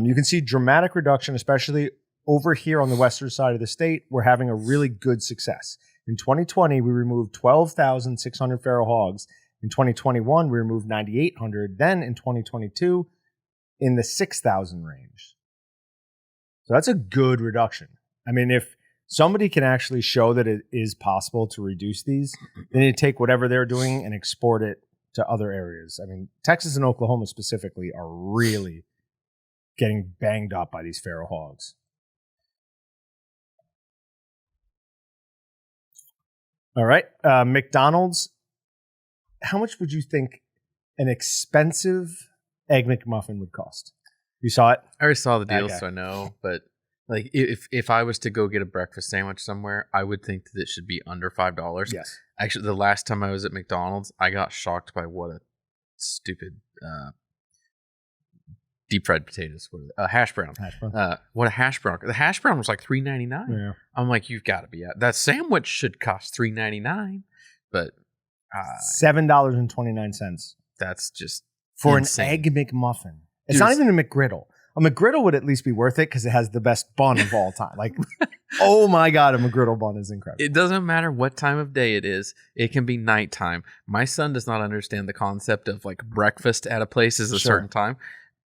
You can see dramatic reduction, especially over here on the western side of the state. We're having a really good success. In 2020, we removed 12,600 feral hogs. In 2021, we removed 9,800. Then in 2022, in the 6,000 range. So that's a good reduction. I mean, if somebody can actually show that it is possible to reduce these, they need to take whatever they're doing and export it to other areas. I mean, Texas and Oklahoma specifically are really getting banged up by these feral hogs. All right. McDonald's. How much would you think an expensive Egg McMuffin would cost? You saw it? I already saw the deal, Okay. so I know. But like, if I was to go get a breakfast sandwich somewhere, I would think that it should be under $5. Yes. Actually, the last time I was at McDonald's, I got shocked by what a stupid deep fried potatoes. Hash brown. Hash brown. What a hash brown! The hash brown was like $3.99. Yeah. I'm like, you've got to be at that sandwich should cost $3.99, but $7.29 that's just for insane. an Egg McMuffin. It's Dude, not even a McGriddle. A McGriddle would at least be worth it because it has the best bun of all time. Like, oh my God, a McGriddle bun is incredible. It doesn't matter what time of day it is. It can be nighttime. My son does not understand the concept of like breakfast at a place is a Sure. certain time.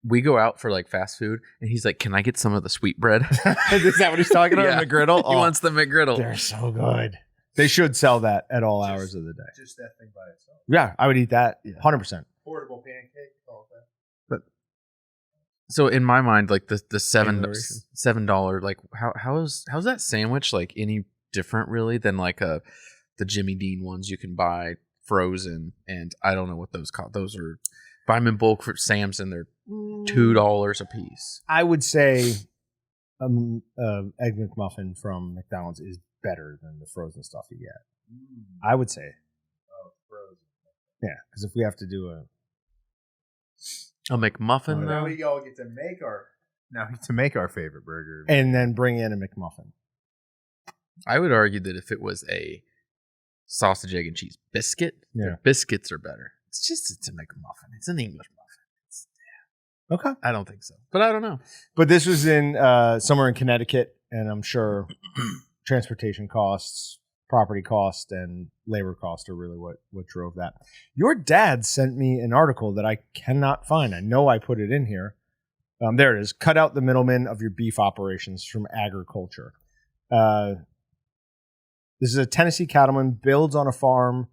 We go out for like fast food, and he's like, "Can I get some of the sweet bread?" Is that what he's talking about? Yeah. McGriddle? He Oh, wants the McGriddle. they're so good. They should sell that at all hours of the day. Just that thing by itself. Yeah, I would eat that 100%. Portable pancake, all that. So in my mind, like the Alliteration. $7, like how's that sandwich like any different really than like the Jimmy Dean ones you can buy frozen, and I don't know what those cost. Those are buy them in bulk for Sam's, and they're $2 a piece. I would say Egg McMuffin from McDonald's is better than the frozen stuff you get. I would say. Oh, frozen. Yeah, because if we have to do A McMuffin Now though. we all get to make our favorite burger. and then bring in a McMuffin. I would argue that if it was a sausage, egg, and cheese biscuit, Yeah. the biscuits are better. It's a McMuffin. It's an English muffin. Okay. I don't think so, but I don't know. But this was in somewhere in Connecticut, and I'm sure transportation costs, property cost, and labor cost are really what drove that. Your dad sent me an article that I cannot find. I know I put it in here. There it is. Cut out the middlemen of your beef operations from agriculture. This is a Tennessee cattleman builds on farm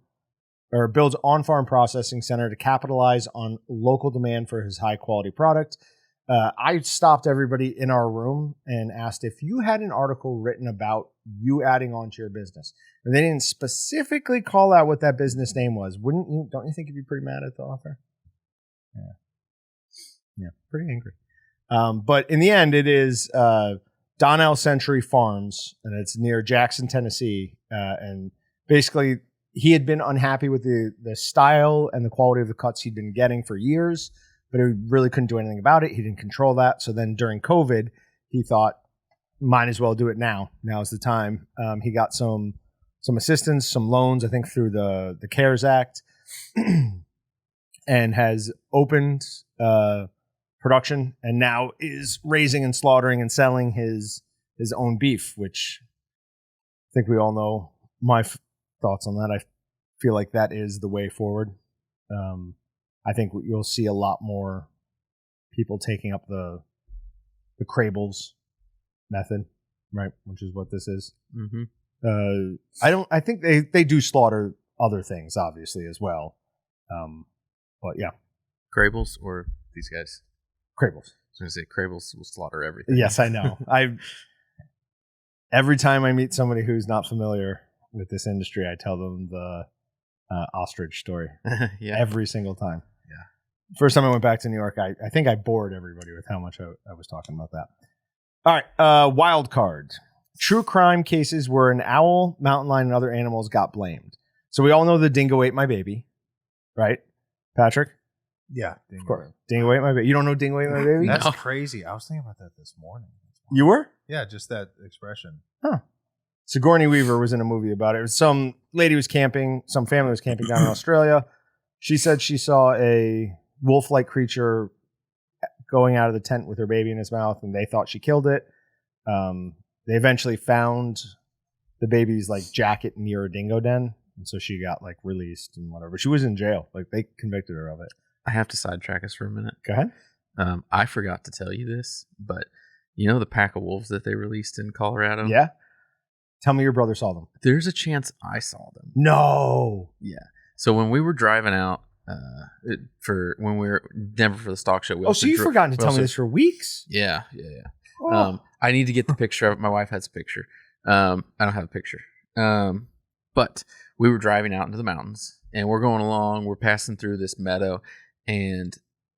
processing center to capitalize on local demand for his high quality product. I stopped everybody in our room and asked if you had an article written about you adding on to your business. And they didn't specifically call out what that business name was. Wouldn't you? Don't you think you'd be pretty mad at the author? Yeah, pretty angry. But in the end, it is Donnell Century Farms, and it's near Jackson, Tennessee. And basically, he had been unhappy with the style and the quality of the cuts he'd been getting for years, but he really couldn't do anything about it. He didn't control that. So then during COVID, he thought, might as well do it now. Now's the time. He got some assistance, some loans, I think through the CARES Act, and has opened production, and now is raising and slaughtering and selling his own beef, which I think we all know my thoughts on that. I feel like that is the way forward. I think you'll see a lot more people taking up the Crables method, right? Which is what this is. Mm-hmm. I think they do slaughter other things, obviously, as well. But yeah, Crables or these guys? Crables. I was going to say Crables will slaughter everything. Yes, I know. Every time I meet somebody who's not familiar with this industry, I tell them the ostrich story. Yeah. Every single time. Yeah. First time I went back to New York, I think I bored everybody with how much I was talking about that. All right, wild card. True crime cases where an owl, mountain lion, and other animals got blamed. So we all know the dingo ate my baby, right, Patrick? Yeah, Of course. Dingo ate my baby. You don't know dingo ate my baby? That's No. crazy. I was thinking about that this morning. You were? Yeah, just that expression. Sigourney Weaver was in a movie about it. It was some lady was camping, some family was camping down in Australia. She said she saw a wolf-like creature going out of the tent with her baby in his mouth, and they thought she killed it. They eventually found the baby's like jacket near a dingo den, and so she got like released and whatever. She was in jail. Like they convicted her of it. I have to sidetrack us for a minute. Go ahead. I forgot to tell you this, but you know the pack of wolves that they released in Colorado? Yeah. Tell me your brother saw them. There's a chance I saw them. No. Yeah. So when we were driving out when we were in Denver for the stock show. So you've forgotten to tell me this for weeks? Yeah. Oh. I need to get the picture of it. My wife has a picture. I don't have a picture. But we were driving out into the mountains and we're going along. We're passing through this meadow and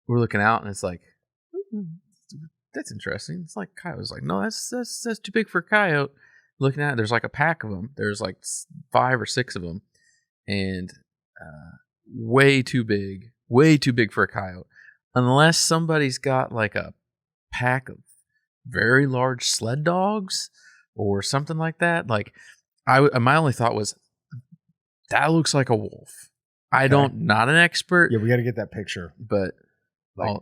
we're looking out and it's like, that's interesting. It's like coyotes. Like, no, that's too big for a coyote. Looking at it, there's like a pack of them. There's like 5 or 6 of them, and way too big for a coyote. Unless somebody's got like a pack of very large sled dogs or something like that. Like, my only thought was that looks like a wolf. Not an expert. Yeah, we got to get that picture, but like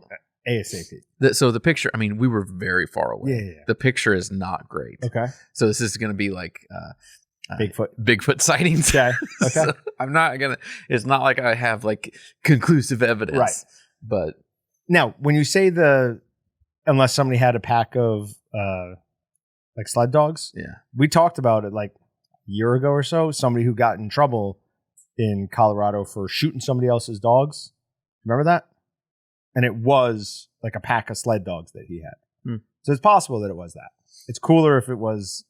ASAP. So the picture, I mean, we were very far away. Yeah. The picture is not great. Okay. So this is going to be like Bigfoot sightings. Okay. So I'm not going to, it's not like I have like conclusive evidence. Right. But now, when you say unless somebody had a pack of like sled dogs, yeah, we talked about it like a year ago or so. Somebody who got in trouble in Colorado for shooting somebody else's dogs. Remember that? And it was like a pack of sled dogs that he had. So it's possible that it was that. It's cooler if it was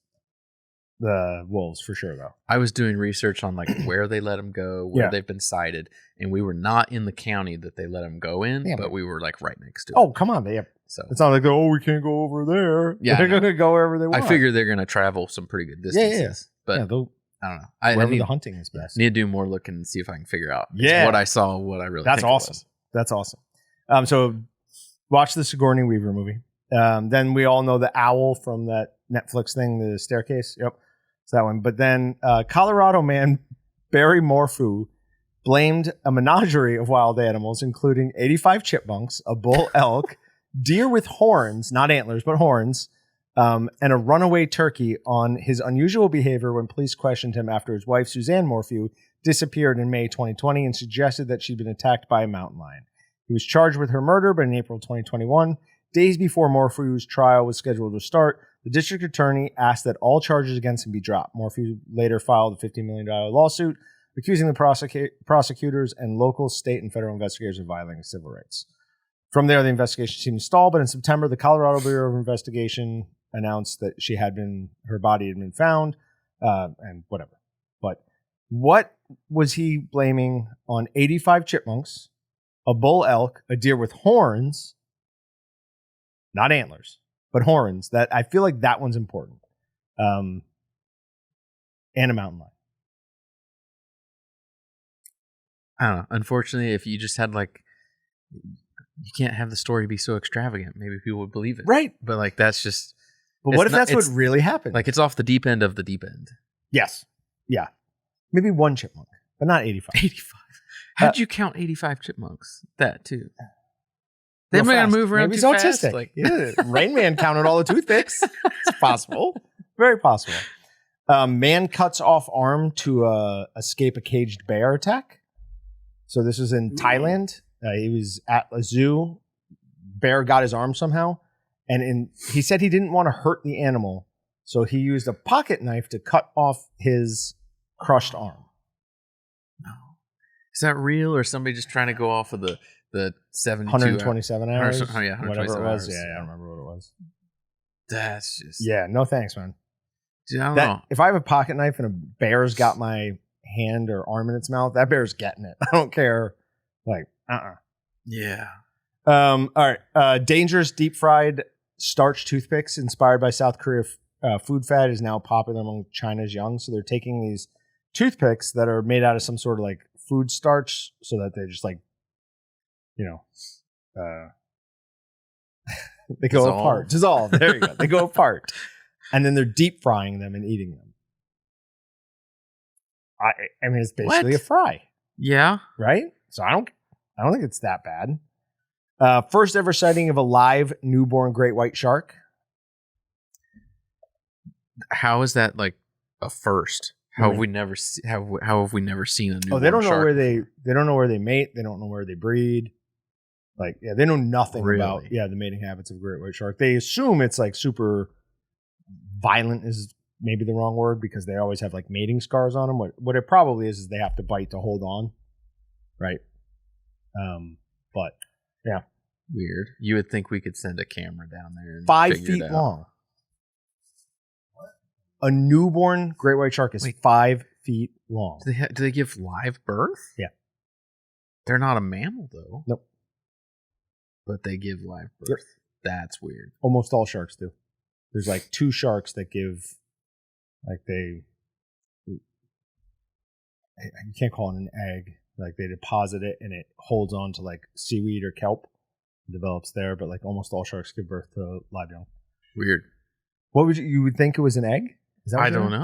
the wolves for sure, though. I was doing research on like where they let them go, where they've been sighted, and we were not in the county that they let them go in, but we were like right next to it. Oh, come on. So it's not like, we can't go over there. Yeah, they're going to go wherever they want. I figure they're going to travel some pretty good distances. Yeah. But I don't know. I wherever need, the hunting is best. Need to do more looking and see if I can figure out what I saw, what I really That's think awesome. It was. That's awesome. So watch the Sigourney Weaver movie. Then we all know the owl from that Netflix thing, the staircase. Yep. It's that one. But then Colorado man Barry Morphew blamed a menagerie of wild animals, including 85 chipmunks, a bull elk, deer with horns, not antlers, but horns, and a runaway turkey on his unusual behavior when police questioned him after his wife, Suzanne Morphew, disappeared in May 2020 and suggested that she'd been attacked by a mountain lion. He was charged with her murder, but in April 2021, days before Morphew's trial was scheduled to start, the district attorney asked that all charges against him be dropped. Morphew later filed a $15 million lawsuit accusing the prosecutors and local, state, and federal investigators of violating civil rights. From there, the investigation seemed to stall, but in September, the Colorado Bureau of Investigation announced that her body had been found, and whatever. But what was he blaming on 85 chipmunks, a bull elk, a deer with horns, not antlers, but horns? That I feel like that one's important. And a mountain lion. I don't know. Unfortunately, if you just had like, you can't have the story be so extravagant. Maybe people would believe it. Right. But like, that's just. But what if that's what really happened? Like, it's off the deep end of the deep end. Yes. Yeah. Maybe one chipmunk, but not 85. 85. How'd you count 85 chipmunks? That too. They're Real going to fast. move around Maybe too he's autistic. fast. Like, yeah. Rain Man counted all the toothpicks. It's possible. Very possible. Man cuts off arm to escape a caged bear attack. So this was in Thailand. He was at a zoo. Bear got his arm somehow. And he said he didn't want to hurt the animal. So he used a pocket knife to cut off his crushed arm. No. Is that real, or somebody just trying to go off of the 72 127 hours? Oh, yeah, 127 whatever it was. hours. Yeah, I don't remember what it was. That's just... Yeah, no thanks, man. Dude, I don't know. If I have a pocket knife and a bear's got my hand or arm in its mouth, that bear's getting it. I don't care. Like, Yeah. All right. Dangerous deep fried starch toothpicks inspired by South Korea food fad is now popular among China's young. So they're taking these toothpicks that are made out of some sort of like food starch so that they just like, they go apart. Dissolve. There you go. They go apart. And then they're deep frying them and eating them. I mean, it's basically a fry. Yeah. Right? So I don't think it's that bad. First ever sighting of a live newborn great white shark. How is that like a first? How have we never seen a newborn Oh, they don't know shark where they don't know where they mate. They don't know where they breed. Like, yeah, they know nothing about the mating habits of a great white shark. They assume it's like super violent is maybe the wrong word because they always have like mating scars on them. What it probably is they have to bite to hold on, right? But yeah, Weird. You would think we could send a camera down there and 5 figure it feet out. long. A newborn great white shark is 5 feet long. Do they give live birth? Yeah. They're not a mammal though. Nope. But they give live birth. Yep. That's weird. Almost all sharks do. There's like 2 sharks that give, like you can't call it an egg. Like they deposit it and it holds on to like seaweed or kelp, develops there. But like almost all sharks give birth to live young. Weird. What would you would think it was an egg? Is that what I you're don't doing?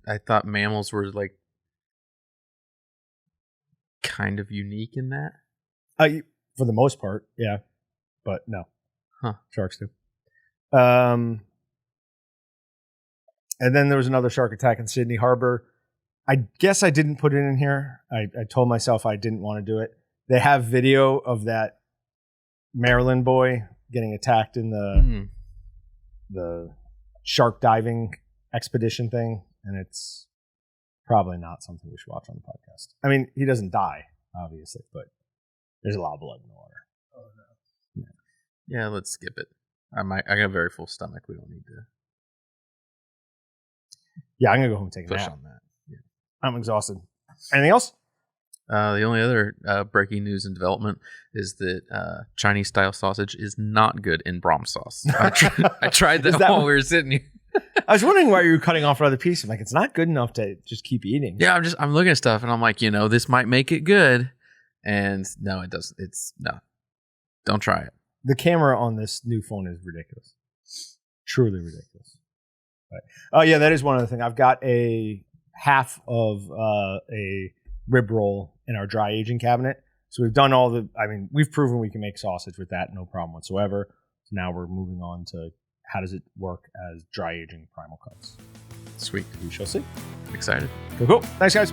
know. I thought mammals were like kind of unique in that. For the most part, yeah, but no, sharks do. And then there was another shark attack in Sydney Harbor. I guess I didn't put it in here. I told myself I didn't want to do it. They have video of that Maryland boy getting attacked in the shark diving expedition thing, and it's probably not something we should watch on the podcast. I mean, he doesn't die, obviously, but there's a lot of blood in the water. Oh no. Yeah, let's skip it. I got a very full stomach. We don't need to Yeah, I'm gonna go home and take a push nap. on that. Yeah. I'm exhausted. Anything else? The only other breaking news and development is that Chinese style sausage is not good in Brahms sauce. I tried that, that while what- we were sitting here. I was wondering why you were cutting off another piece. I'm like, it's not good enough to just keep eating. Yeah, I'm looking at stuff and I'm like, this might make it good, and no, it doesn't. Don't try it. The camera on this new phone is ridiculous. Truly ridiculous. Right. Oh yeah, that is one other thing. I've got a half of a rib roll in our dry aging cabinet. So we've done we've proven we can make sausage with that, no problem whatsoever. So now we're moving on to how does it work as dry aging primal cuts. Sweet. We shall see. Excited. Cool. Thanks, guys.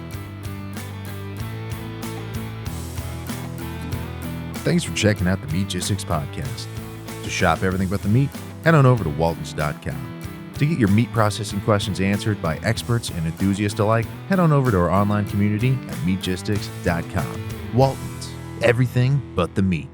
Thanks for checking out the Meatgistics podcast. To shop everything but the meat, head on over to waltons.com. To get your meat processing questions answered by experts and enthusiasts alike, head on over to our online community at meatgistics.com. Waltons, everything but the meat.